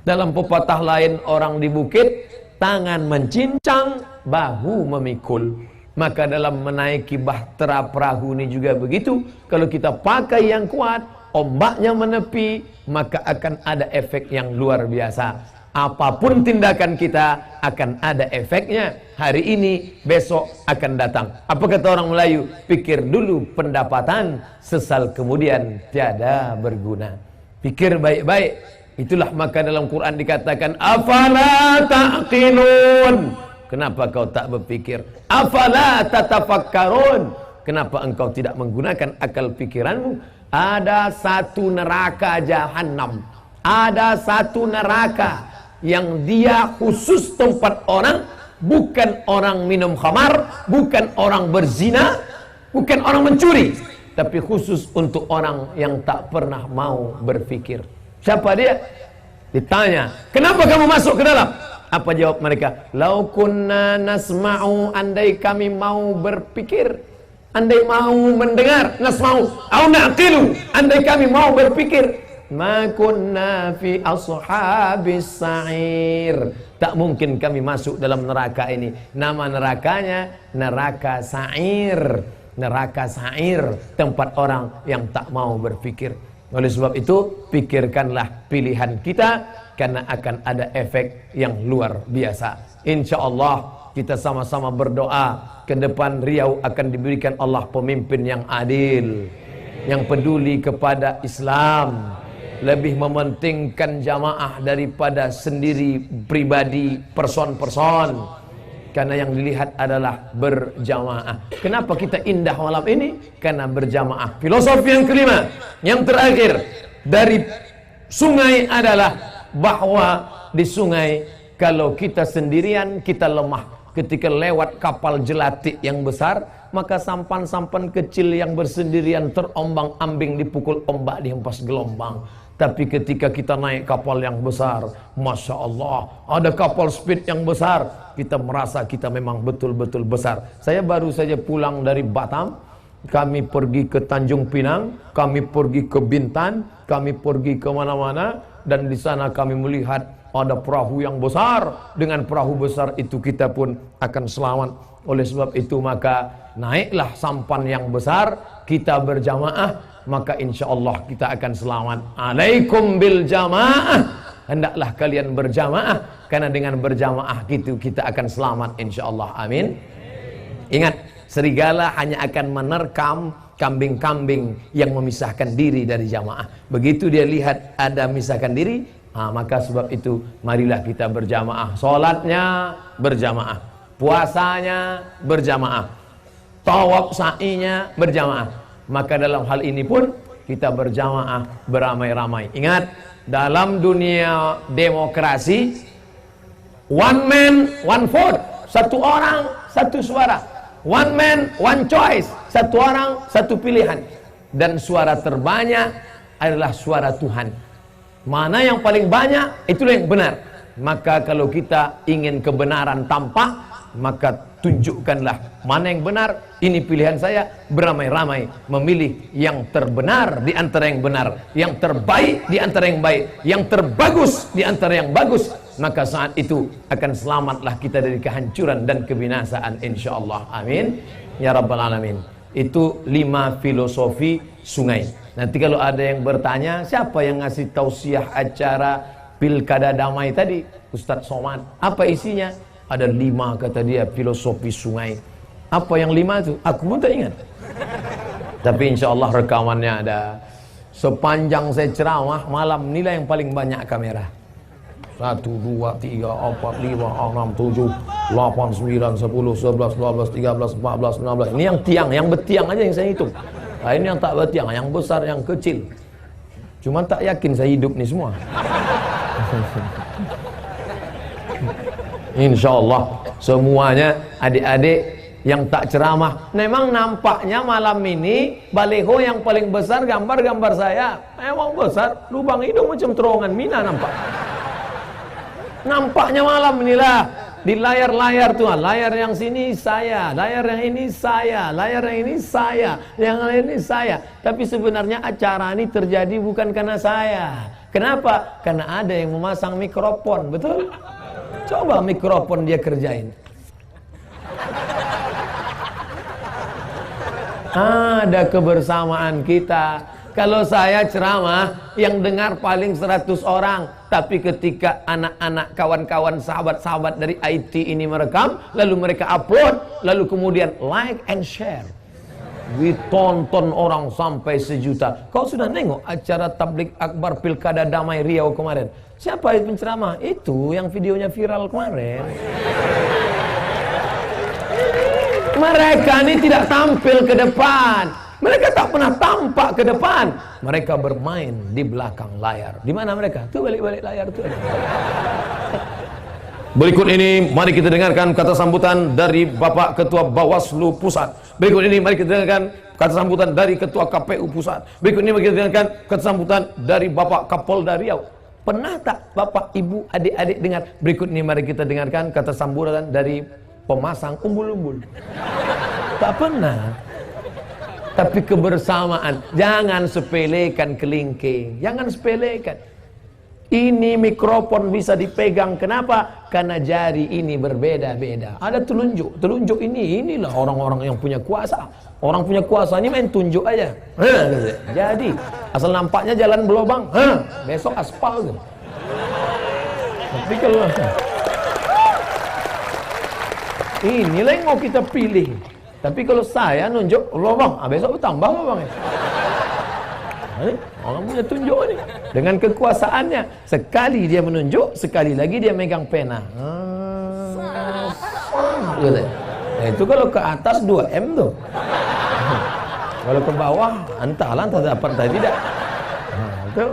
Dalam pepatah lain orang di bukit, tangan mencincang, bahu memikul. Maka dalam menaiki bahtera perahu ini juga begitu. Kalau kita pakai yang kuat, ombaknya menepi, maka akan ada efek yang luar biasa. Apapun tindakan kita akan ada efeknya. Hari ini, besok akan datang. Apa kata orang Melayu? Pikir dulu pendapatan, sesal kemudian tiada berguna. Pikir baik-baik. Itulah maka dalam Quran dikatakan, afala ta'qilun. Kenapa kau tak berpikir? Afala tatafakkarun. Kenapa engkau tidak menggunakan akal pikiranmu? Ada satu neraka jahanam. Ada satu neraka yang dia khusus tempat orang, bukan orang minum khamar, bukan orang berzina, bukan orang mencuri, tapi khusus untuk orang yang tak pernah mau berpikir. Siapa dia? Ditanya, kenapa kamu masuk ke dalam? Apa jawab mereka? Lau kunna nasma'u, andai kami mau berpikir, andai mau mendengar, nasma'u au na'qilu, andai kami mau berpikir, ma kunna fi ashabis sa'ir. Tak mungkin kami masuk dalam neraka ini. Nama nerakanya neraka sa'ir. Neraka sa'ir, tempat orang yang tak mau berpikir. Oleh sebab itu, pikirkanlah pilihan kita, karena akan ada efek yang luar biasa. Insya Allah kita sama-sama berdoa, ke depan Riau akan diberikan Allah pemimpin yang adil, yang peduli kepada Islam, lebih mementingkan jamaah daripada sendiri pribadi person-person. Karena yang dilihat adalah berjamaah. Kenapa kita indah malam ini? Karena berjamaah. Filosofi yang kelima, yang terakhir dari sungai adalah bahwa di sungai kalau kita sendirian kita lemah. Ketika lewat kapal jelatik yang besar, maka sampan-sampan kecil yang bersendirian terombang-ambing dipukul ombak, dihempas gelombang. Tapi ketika kita naik kapal yang besar, Masya Allah, ada kapal speed yang besar, kita merasa kita memang betul-betul besar. Saya baru saja pulang dari Batam, kami pergi ke Tanjung Pinang, kami pergi ke Bintan, kami pergi ke mana-mana, dan di sana kami melihat ada perahu yang besar. Dengan perahu besar itu kita pun akan selamat. Oleh sebab itu maka naiklah sampan yang besar, kita berjamaah, maka insya Allah kita akan selamat. Alaikum bil jamaah, hendaklah kalian berjamaah, karena dengan berjamaah gitu kita akan selamat insya Allah. Amin. Ingat, serigala hanya akan menerkam kambing-kambing yang memisahkan diri dari jamaah. Begitu dia lihat ada memisahkan diri, maka sebab itu marilah kita berjamaah. Sholatnya berjamaah, puasanya berjamaah, tawaf sa'inya berjamaah. Maka dalam hal ini pun kita berjamaah beramai-ramai. Ingat, dalam dunia demokrasi, one man, one vote. Satu orang, satu suara. One man, one choice. Satu orang, satu pilihan. Dan suara terbanyak adalah suara Tuhan. Mana yang paling banyak, itulah yang benar. Maka kalau kita ingin kebenaran tampak, maka tunjukkanlah mana yang benar. Ini pilihan saya, beramai-ramai memilih yang terbenar di antara yang benar, yang terbaik di antara yang baik, yang terbagus di antara yang bagus. Maka saat itu akan selamatlah kita dari kehancuran dan kebinasaan insyaallah. Amin ya rabbal alamin. Itu 5 filosofi sungai. Nanti kalau ada yang bertanya, siapa yang ngasih tausiah acara Pilkada Damai tadi? Ustadz Somad. Apa isinya? Ada 5 kata dia filosofi sungai. Apa yang 5 itu? Aku pun tak ingat. Tapi insya Allah rekamannya ada. Sepanjang saya ceramah malam, nilai yang paling banyak kamera. 1, 2, 3, 4, 5, 6, 7, 8, 9, 10, 11, 12, 13, 14, 16. Ini yang tiang, yang betiang aja yang saya hitung. Nah, ini yang tak betiang, yang besar, yang kecil. Cuma tak yakin saya hidup nih semua. Insya Allah semuanya adik-adik yang tak ceramah. Memang nampaknya malam ini baliho yang paling besar gambar-gambar saya. Memang besar, lubang hidung macam terowongan Mina nampak. Nampaknya malam inilah di layar-layar tuh, layar yang sini saya, layar yang ini saya, layar yang ini saya, yang lain ini saya. Tapi sebenarnya acara ini terjadi bukan karena saya. Kenapa? Karena ada yang memasang mikrofon, betul? Coba mikrofon dia kerjain. Ada kebersamaan kita. Kalau saya ceramah, yang dengar paling 100 orang. Tapi ketika anak-anak, kawan-kawan, sahabat-sahabat dari IT ini merekam, lalu mereka upload, lalu kemudian like and share, ditonton orang sampai 1 juta. Kau sudah nengok acara tablik akbar Pilkada Damai Riau kemarin? Siapa itu penceramah? Itu yang videonya viral kemarin. Mereka ini tidak tampil ke depan. Mereka tak pernah tampak ke depan. Mereka bermain di belakang layar. Di mana mereka? Tuh balik-balik layar tuh. Berikut ini mari kita dengarkan kata sambutan dari Bapak Ketua Bawaslu Pusat. Berikut ini mari kita dengarkan kata sambutan dari Ketua KPU Pusat. Berikut ini mari kita dengarkan kata sambutan dari Bapak Kapolda Riau. Pernah tak Bapak, Ibu, adik-adik dengar? Berikut ini mari kita dengarkan kata sambutan dari pemasang umbul-umbul. Tak pernah. Tapi kebersamaan, jangan sepelekan kelingking, jangan sepelekan. Ini mikrofon bisa dipegang, kenapa? Karena jari ini berbeda-beda. Ada telunjuk inilah orang-orang yang punya kuasa. Orang punya kuasa ini main tunjuk aja. Jadi asal nampaknya jalan berlubang, besok aspal tuh. Tapi kalau inilah yang mau kita pilih. Tapi kalau saya nunjuk lubang, besok tambah lubangnya. Orang punya tunjuk ini dengan kekuasaannya. Sekali dia menunjuk, sekali lagi dia megang pena. Itu kalau ke atas 2M tuh. Kalau ke bawah, entahlah entah dapat entah tidak. Itu.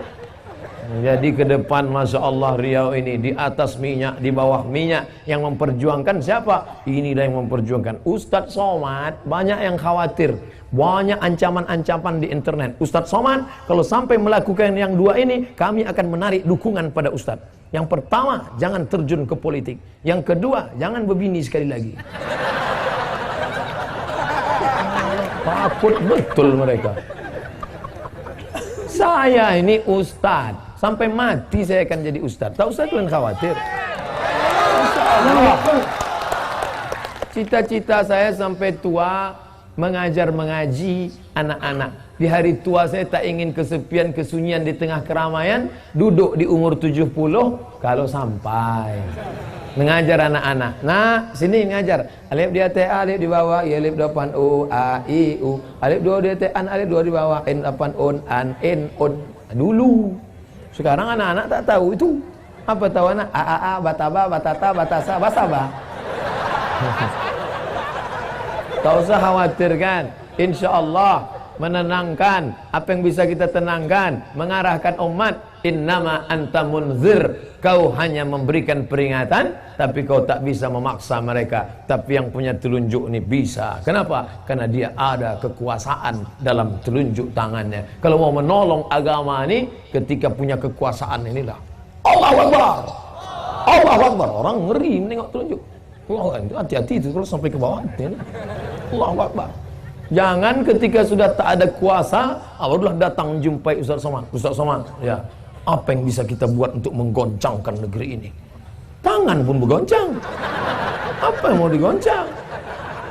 Jadi ke depan Masya Allah Riau ini di atas minyak, di bawah minyak. Yang memperjuangkan siapa? Inilah yang memperjuangkan Ustadz Somad. Banyak yang khawatir, banyak ancaman-ancaman di internet. Ustadz Somad kalau sampai melakukan yang dua ini, kami akan menarik dukungan pada Ustadz. Yang pertama, jangan terjun ke politik. Yang kedua, jangan berbini sekali lagi. Takut betul mereka. Saya ini Ustadz, sampai mati saya akan jadi Ustadz. Tak usah kalian khawatir. Cita-cita saya sampai tua mengajar mengaji anak-anak. Di hari tua saya tak ingin kesepian, kesunyian di tengah keramaian. Duduk di umur 70 kalau sampai mengajar anak-anak. Nah, sini ngajar. Alif di atas, alif di bawah, ya alif depan u, a, i, u. Alif dua di atas, an, alif dua di bawah, in depan un, an, in, un. Dulu. Sekarang anak-anak tak tahu itu. Apa tahu anak? A, a, a, bataba, batata, batasa, basaba. Tak usah khawatir kan. Insya Allah menenangkan. Apa yang bisa kita tenangkan? Mengarahkan umat. Innama anta munzir. Kau hanya memberikan peringatan, tapi kau tak bisa memaksa mereka. Tapi yang punya telunjuk ini bisa. Kenapa? Karena dia ada kekuasaan dalam telunjuk tangannya. Kalau mau menolong agama ini, ketika punya kekuasaan inilah. Allahu Akbar. Allahu Akbar. Orang ngeri menengok telunjuk. Hati-hati itu kalau sampai ke bawah. Allahu Akbar. Jangan ketika sudah tak ada kuasa, barulah datang menjumpai Ustaz Somad. Ustaz Somad, ya. Apa yang bisa kita buat untuk menggoncangkan negeri ini? Tangan pun bergoncang. Apa yang mau digoncang?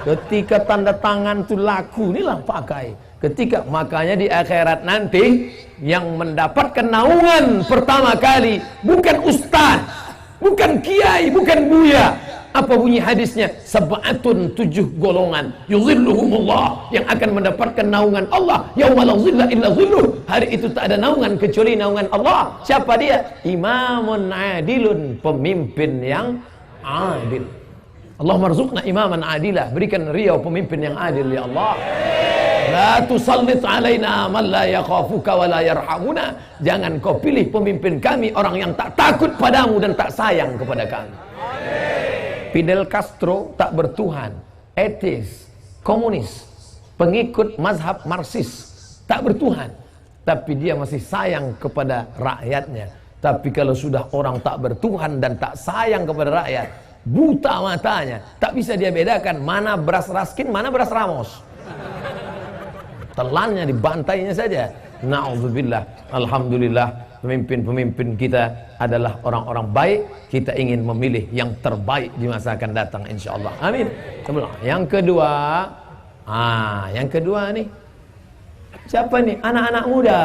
Ketika tanda tangan itu laku, inilah pakai. Ketika makanya di akhirat nanti yang mendapatkan naungan pertama kali bukan ustaz, bukan kiai, bukan buya. Apa bunyi hadisnya? Sab'atun, 7 golongan yuzilluhumullah, yang akan mendapatkan naungan Allah yauma la zilla illa zilluh. Hari itu tak ada naungan kecuali naungan Allah. Siapa dia? Imamun adilun, pemimpin yang adil. Allah marzuqna imaman adilah, berikan Riau pemimpin yang adil ya Allah. La tusallit alaina man la yakhafuka wa la yarhamuna. Jangan kau pilih pemimpin kami orang yang tak takut padamu dan tak sayang kepada kami. Fidel Castro tak bertuhan, etis, komunis, pengikut mazhab Marxis, tak bertuhan, tapi dia masih sayang kepada rakyatnya. Tapi kalau sudah orang tak bertuhan dan tak sayang kepada rakyat, buta matanya, tak bisa dia bedakan mana beras Raskin, mana beras Ramos. Telannya dibantainya saja. Na'udzubillah. Alhamdulillah, pemimpin-pemimpin kita adalah orang-orang baik. Kita ingin memilih yang terbaik di masa akan datang, insyaallah. Amin. Yang kedua, yang kedua nih, siapa nih? Anak-anak muda.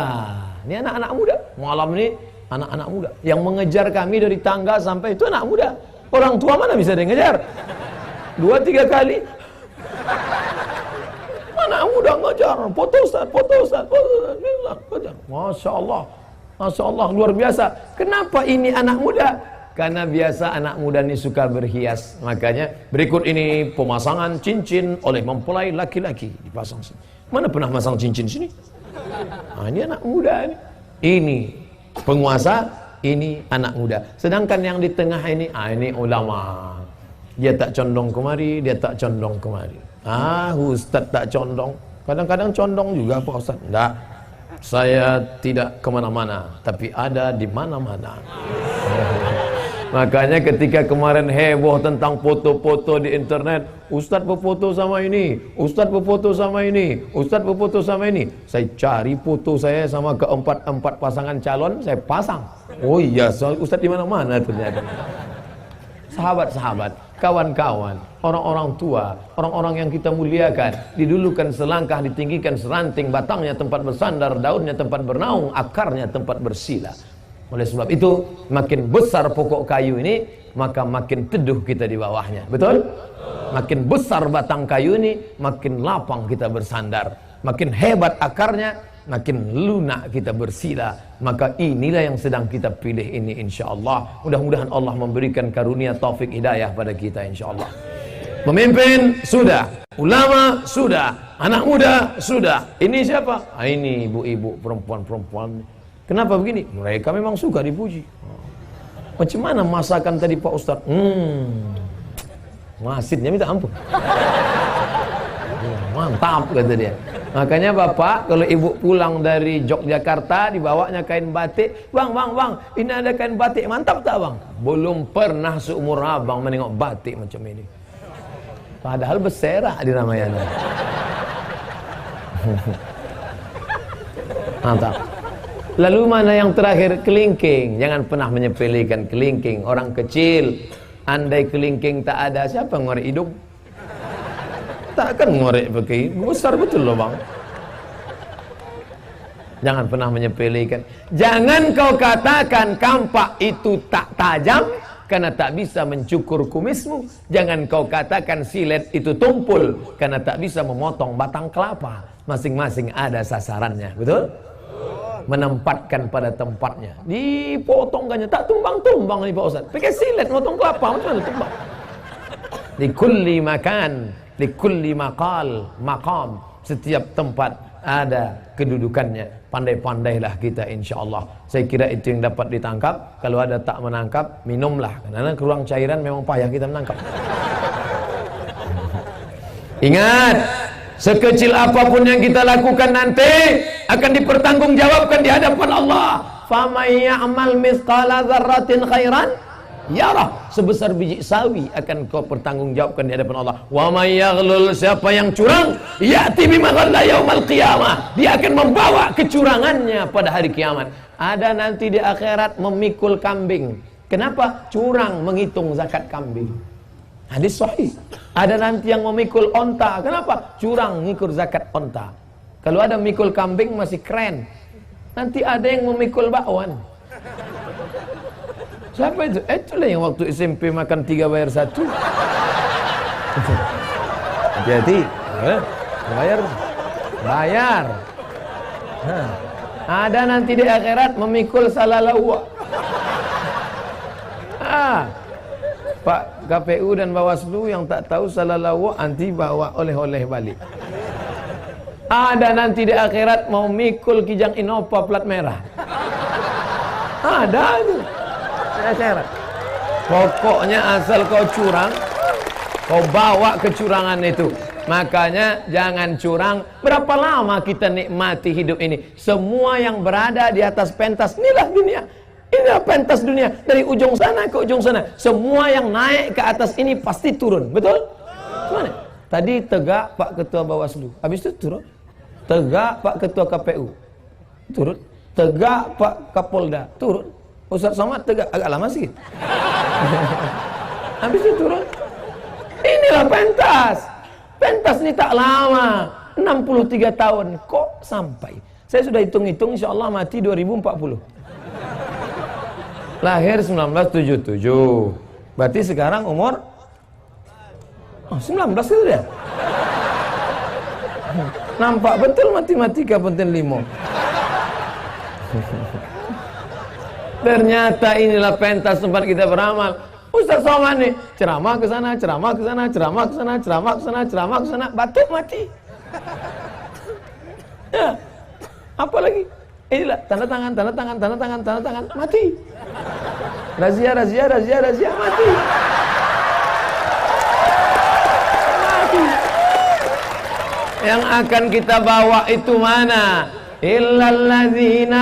Ini anak-anak muda. Malam ini anak-anak muda yang mengejar kami dari tangga sampai itu anak muda. Orang tua mana bisa dia ngejar? 2-3 kali. Anak muda ngejar, foto Ustaz, foto Ustaz, foto Ustaz. Masya Allah, Masya Allah, luar biasa. Kenapa ini anak muda? Karena biasa anak muda ini suka berhias. Makanya berikut ini pemasangan cincin oleh mempelai laki-laki. Dipasang sini. Mana pernah masang cincin sini? Ini anak muda ini. Ini penguasa, ini anak muda. Sedangkan yang di tengah ini, ini ulama. Dia tak condong kemari, dia tak condong kemari. Ustaz tak condong. Kadang-kadang condong juga Pak Ustaz. Enggak. Saya tidak kemana-mana, tapi ada di mana-mana. Makanya ketika kemarin heboh tentang foto-foto di internet, Ustaz berfoto sama ini, Ustaz berfoto sama ini, Ustaz berfoto sama ini. Saya cari foto saya sama keempat pasangan calon, saya pasang. Oh iya, Ustaz di mana-mana ternyata. Sahabat-sahabat, kawan-kawan, orang-orang tua, orang-orang yang kita muliakan, didulukan selangkah, ditinggikan seranting, batangnya tempat bersandar, daunnya tempat bernaung, akarnya tempat bersila. Oleh sebab itu, makin besar pokok kayu ini, maka makin teduh kita di bawahnya. Betul? Makin besar batang kayu ini, makin lapang kita bersandar. Makin hebat akarnya, makin lunak kita bersila. Maka inilah yang sedang kita pilih ini, insyaallah. Mudah-mudahan Allah memberikan karunia taufik hidayah pada kita, insyaallah. Pemimpin sudah, ulama sudah, anak muda sudah. Ini siapa? Ini ibu-ibu, perempuan-perempuan. Kenapa begini? Mereka memang suka dipuji. Macam mana masakan tadi Pak Ustaz? Masitnya minta ampun. Mantap kata dia. Makanya bapak kalau ibu pulang dari Yogyakarta dibawanya kain batik, bang, ini ada kain batik, mantap tak bang? Belum pernah seumur abang menengok batik macam ini. Padahal berserak di Ramayana. Mantap. Lalu mana yang terakhir? Kelingking. Jangan pernah menyepelekan kelingking. Orang kecil, andai kelingking tak ada, siapa ngorek hidung? Takkan ngorek pakai, besar betul loh bang. Jangan pernah menyepelekan. Jangan kau katakan kampak itu tak tajam karena tak bisa mencukur kumismu. Jangan kau katakan silet itu tumpul karena tak bisa memotong batang kelapa. Masing-masing ada sasarannya, betul? Menempatkan pada tempatnya. Dipotongkannya tak tumbang-tumbang nih Pak Ustaz. Pakai silet motong kelapa macam mana tumbang? Di kulli makan, di kulli maqam. Setiap tempat ada kedudukannya. Pandai-pandailah kita insyaallah. Saya kira itu yang dapat ditangkap. Kalau ada tak menangkap, minumlah. Karena kurang cairan memang payah kita menangkap. Ingat, sekecil apapun yang kita lakukan nanti akan dipertanggungjawabkan di hadapan Allah. Faman ya'mal mithqala dzarratin khairan yarah. Sebesar biji sawi akan kau pertanggungjawabkan di hadapan Allah. Wa may yaghlul, siapa yang curang, ya'ti bima ghalla yaumal qiyamah, dia akan membawa kecurangannya pada hari kiamat. Ada nanti di akhirat memikul kambing. Kenapa? Curang menghitung zakat kambing. Hadis sahih. Ada nanti yang memikul onta. Kenapa? Curang mengukur zakat onta. Kalau ada memikul kambing masih keren. Nanti ada yang memikul bakwan. Siapa itu? Itulah yang waktu SMP makan 3 bayar 1. Jadi bayar. Ada nanti di akhirat memikul salalawa. Pak KPU dan Bawaslu yang tak tahu salalawa nanti bawa oleh-oleh balik. Ada nanti di akhirat mau mikul Kijang Innova plat merah. Ada itu di akhirat. Pokoknya asal kau curang, Kau bawa kecurangan itu. Makanya jangan curang. Berapa lama kita nikmati hidup ini? Semua yang berada di atas pentas, inilah dunia. Inilah pentas dunia. Dari ujung sana ke ujung sana. Semua yang naik ke atas ini pasti turun. Betul? Gimana? Tadi tegak Pak Ketua Bawaslu. Habis itu turun. Tegak Pak Ketua KPU. Turun. Tegak Pak Kapolda. Turun. Ustaz Somad tegak. Agak lama sih. Habis itu turun. Inilah pentas. Pentas ini tak lama. 63 tahun. Kok sampai? Saya sudah hitung-hitung, insya Allah mati 2040. Lahir 1977. Berarti sekarang umur 19 itu dia. Nampak betul matematika penting 5. Ternyata inilah pentas tempat kita beramal. Ustaz Somad nih ceramah ke sana, ceramah ke sana, ceramah ke sana, ceramah ke sana, ceramah ke sana, batuk mati. Ya. Apa lagi? Inilah tanda tangan, tanda tangan, tanda tangan, tanda tangan, mati. Razia, razia, razia, razia, mati. Mati. Yang akan kita bawa itu mana? Illalladzina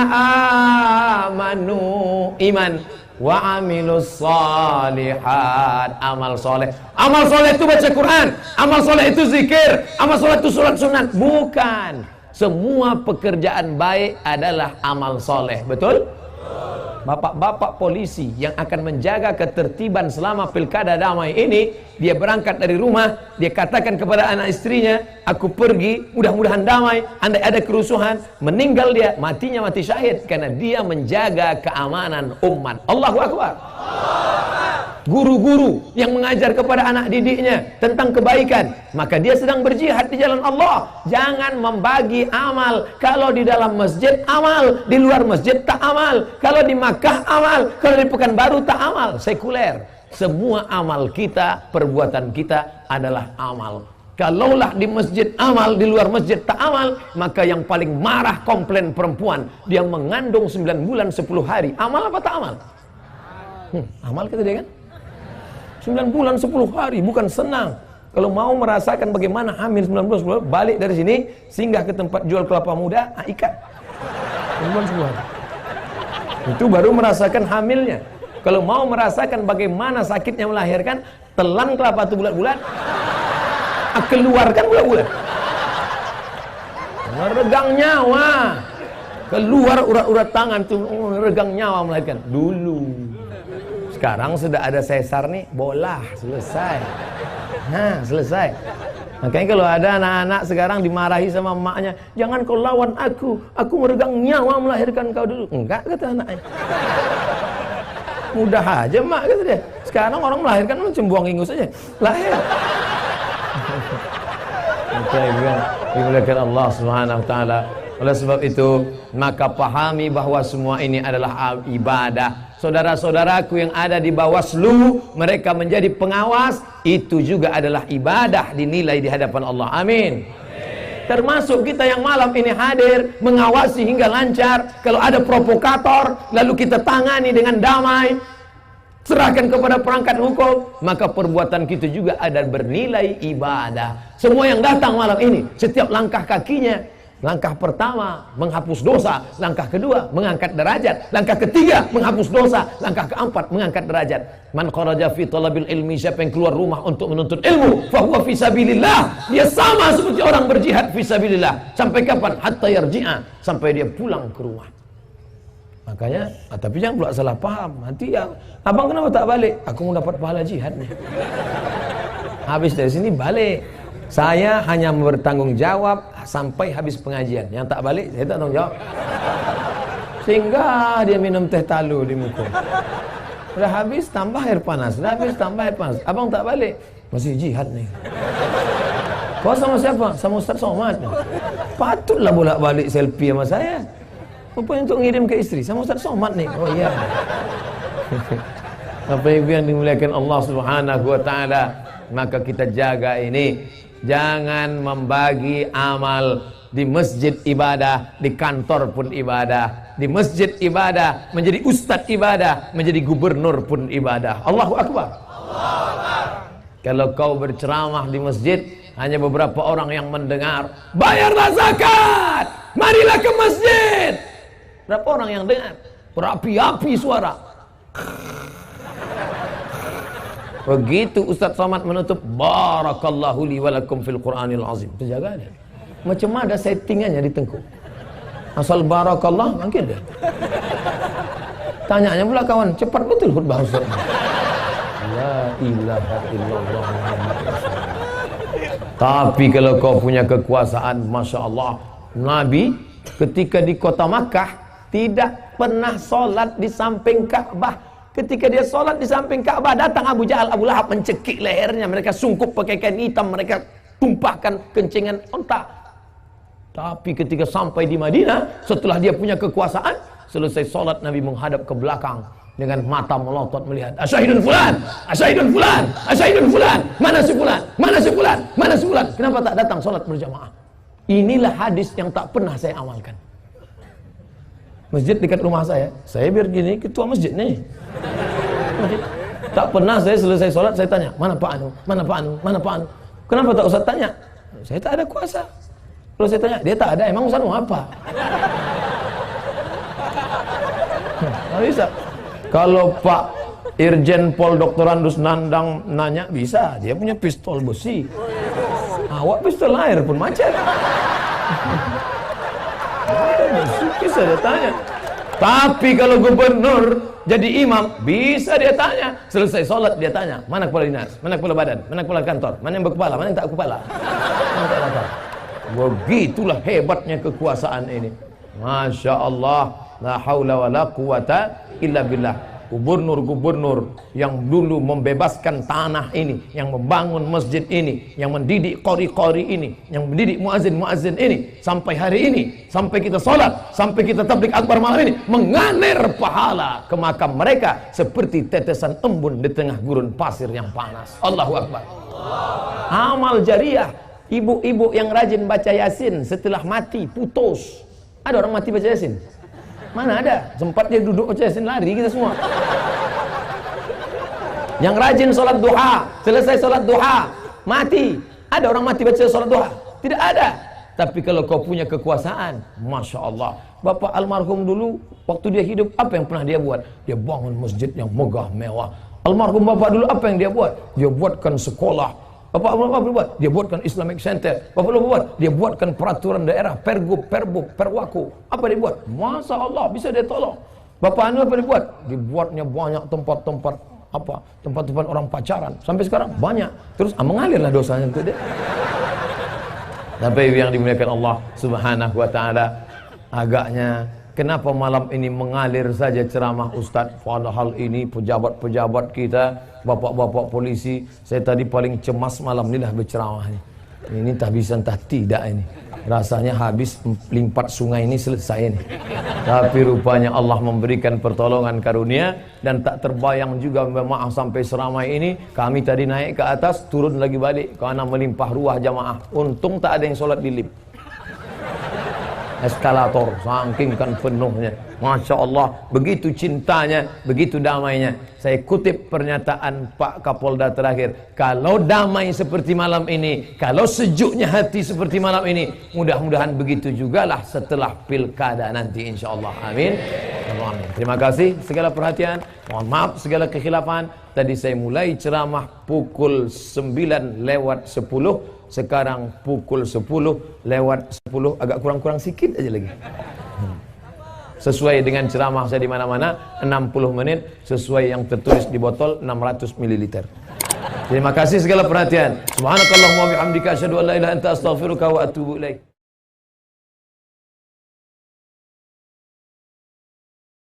amanu, iman, wa amilus solihat, amal soleh. Amal soleh itu baca Quran, amal soleh itu zikir, amal soleh itu sholat sunat. Bukan. Semua pekerjaan baik adalah amal soleh. Betul? Bapak-bapak polisi yang akan menjaga ketertiban selama pilkada damai ini, dia berangkat dari rumah, dia katakan kepada anak istrinya, aku pergi, mudah-mudahan damai, andai ada kerusuhan, meninggal dia, matinya mati syahid, karena dia menjaga keamanan umat. Allahu Akbar. Guru-guru yang mengajar kepada anak didiknya tentang kebaikan, maka dia sedang berjihad di jalan Allah. Jangan membagi amal. Kalau di dalam masjid amal, di luar masjid tak amal. Kalau di Makkah amal, kalau di Pekanbaru tak amal. Sekuler. Semua amal kita, perbuatan kita adalah amal. Kalaulah di masjid amal, di luar masjid tak amal, maka yang paling marah komplain perempuan, dia mengandung 9 bulan 10 hari. Amal apa tak amal? Amal kata dia kan? 9 bulan 10 hari, bukan senang. Kalau mau merasakan bagaimana hamil 9 bulan 10 hari, balik dari sini, singgah ke tempat jual kelapa muda, ikat 9 bulan 10 hari. Itu baru merasakan hamilnya. Kalau mau merasakan bagaimana sakitnya melahirkan, telan kelapa itu bulat-bulat, keluarkan bulat-bulat, meregang nyawa, keluar urat-urat tangan tuh, meregang nyawa melahirkan dulu. Sekarang sudah ada sesar nih, bola, selesai. Nah, selesai. Makanya kalau ada anak-anak sekarang dimarahi sama emaknya, jangan kau lawan aku meregang nyawa melahirkan kau dulu. Enggak, kata anaknya. Mudah aja mak, kata dia. Sekarang orang melahirkan macam buang ingus aja, lahir. Dimuliakan Allah Subhanahu wa taala. Oleh sebab itu, maka pahami bahwa semua ini adalah ibadah. Saudara-saudaraku yang ada di Bawaslu, mereka menjadi pengawas, itu juga adalah ibadah, dinilai di hadapan Allah. Amin. Termasuk kita yang malam ini hadir, mengawasi hingga lancar. Kalau ada provokator, lalu kita tangani dengan damai, serahkan kepada perangkat hukum, maka perbuatan kita juga ada bernilai ibadah. Semua yang datang malam ini, setiap langkah kakinya, langkah pertama menghapus dosa, langkah kedua mengangkat derajat, langkah ketiga menghapus dosa, langkah keempat mengangkat derajat. Man kharaja fi talabil ilmi, siapa yang keluar rumah untuk menuntut ilmu, fa huwa fi sabilillah, dia sama seperti orang berjihad fi sabilillah. Sampai kapan? Hatta yarji'a, sampai dia pulang ke rumah. Makanya, tapi jangan pula salah paham. Nanti ya, abang kenapa tak balik? Aku mau dapat pahala jihad nih. Habis dari sini balik. Saya hanya bertanggung jawab sampai habis pengajian. Yang tak balik, saya tak tanggung jawab. Sehingga dia minum teh talu di muka. Sudah habis, tambah air panas. Sudah habis, tambah air panas. Abang tak balik, masih jihad nih. Kau sama siapa? Sama Ustaz Somad. Patutlah bolak-balik selfie sama saya. Rupanya untuk ngirim ke istri, sama Ustaz Somad nih. Oh iya. Apa yang dimuliakan Allah Subhanahu wa taala, maka kita jaga ini. Jangan membagi amal. Di masjid ibadah, di kantor pun ibadah, di masjid ibadah, menjadi ustadz ibadah, menjadi gubernur pun ibadah. Allahu Akbar. Kalau kau berceramah di masjid, hanya beberapa orang yang mendengar, bayarlah zakat, marilah ke masjid. Berapa orang yang dengar? Berapi-api suara. Begitu Ustaz Somad menutup, barakallahu li walakum fil Qur'anil azim. Penjaga dia. Macam ada settingannya di tengkuk. Asal barakallah mungkin dia. Tanyanya pula kawan, cepat betul khutbah Ustaz. La ilaha illallah Muhammad Rasulullah. Tapi kalau kau punya kekuasaan, Masya Allah, Nabi ketika di kota Makkah tidak pernah sholat di samping Ka'bah. Ketika dia sholat di samping Ka'bah, datang Abu Jahal, Abu Lahab mencekik lehernya. Mereka sungkup pakai kain hitam, mereka tumpahkan kencengan onta. Tapi ketika sampai di Madinah, setelah dia punya kekuasaan, selesai sholat Nabi menghadap ke belakang dengan mata melotot melihat, asyahidun fulan, asyahidun fulan, asyahidun fulan, mana si fulan, mana si fulan, mana si fulan. Kenapa tak datang sholat berjamaah? Inilah hadis yang tak pernah saya amalkan. Masjid dekat rumah saya biar gini ketua masjid nih. Tak pernah saya selesai sholat saya tanya, mana Pak Anu, mana Pak Anu, mana Pak Anu. Kenapa tak Ustaz tanya? Saya tak ada kuasa. Kalau saya tanya, dia tak ada, emang Ustaz mau apa? Nggak bisa. Kalau Pak Irjen Pol Dr. Andus Nandang nanya, bisa. Dia punya pistol besi. Awak pistol air pun macet. Bisa dia tanya. Tapi kalau gubernur jadi imam, bisa dia tanya. Selesai sholat dia tanya, mana kepala dinas, mana kepala badan, mana kepala kantor, mana yang berkepala, mana yang tak kepala. Begitulah hebatnya kekuasaan ini. Masya Allah, la haula wa la quwata illa billah. Gubernur-gubernur yang dulu membebaskan tanah ini, yang membangun masjid ini, yang mendidik qori-qori ini, yang mendidik muazin-muazin ini, sampai hari ini, sampai kita sholat, sampai kita tabligh akbar malam ini, mengalir pahala ke makam mereka seperti tetesan embun di tengah gurun pasir yang panas. Allahu Akbar. Amal jariah. Ibu-ibu yang rajin baca Yasin setelah mati putus. Ada orang mati baca Yasin? Mana ada? Sempat dia duduk baca Yasin, lari kita semua. Yang rajin sholat duha, selesai sholat duha, mati. Ada orang mati baca sholat duha? Tidak ada. Tapi kalau kau punya kekuasaan, Masya Allah. Bapak almarhum dulu, waktu dia hidup, apa yang pernah dia buat? Dia bangun masjid yang megah, mewah. Almarhum bapak dulu, apa yang dia buat? Dia buatkan sekolah. Bapak buat, dia buatkan Islamic Center. Bapak buat, dia buatkan peraturan daerah, pergub, perbuk, perwaku. Apa dia buat? Masya Allah, bisa dia tolong. Bapak Anu apa dia buat? Dibuatnya banyak tempat-tempat apa? Tempat-tempat orang pacaran. Sampai sekarang banyak. Terus mengalirlah dosanya untuk dia. Tapi yang dimuliakan Allah Subhanahu wa taala, agaknya kenapa malam ini mengalir saja ceramah Ustadz? Padahal ini pejabat-pejabat kita, bapak-bapak polisi. Saya tadi paling cemas malam inilah berceramah ini. Ini tak bisa entah tidak ini. Rasanya habis limpat sungai ini selesai ini. Tapi rupanya Allah memberikan pertolongan karunia dan tak terbayang juga, maaf sampai seramai ini. Kami tadi naik ke atas, turun lagi balik karena melimpah ruah jamaah. Untung tak ada yang sholat di lift. Eskalator, saking kan penuhnya. Masya Allah, begitu cintanya, begitu damainya. Saya kutip pernyataan Pak Kapolda terakhir. Kalau damai seperti malam ini, kalau sejuknya hati seperti malam ini, mudah-mudahan begitu jugalah setelah pilkada nanti, insya Allah. Amin. Terima kasih segala perhatian. Mohon maaf segala kekhilafan. Tadi saya mulai ceramah pukul 9:10. Sekarang pukul 10:10, agak kurang-kurang sikit aja lagi. Sesuai dengan ceramah saya di mana-mana, 60 menit sesuai yang tertulis di botol 600 ml. Terima kasih segala perhatian. Subhanakallahumma wa bihamdika asyhadu an la ilaha illa anta astaghfiruka wa atubu ilaik.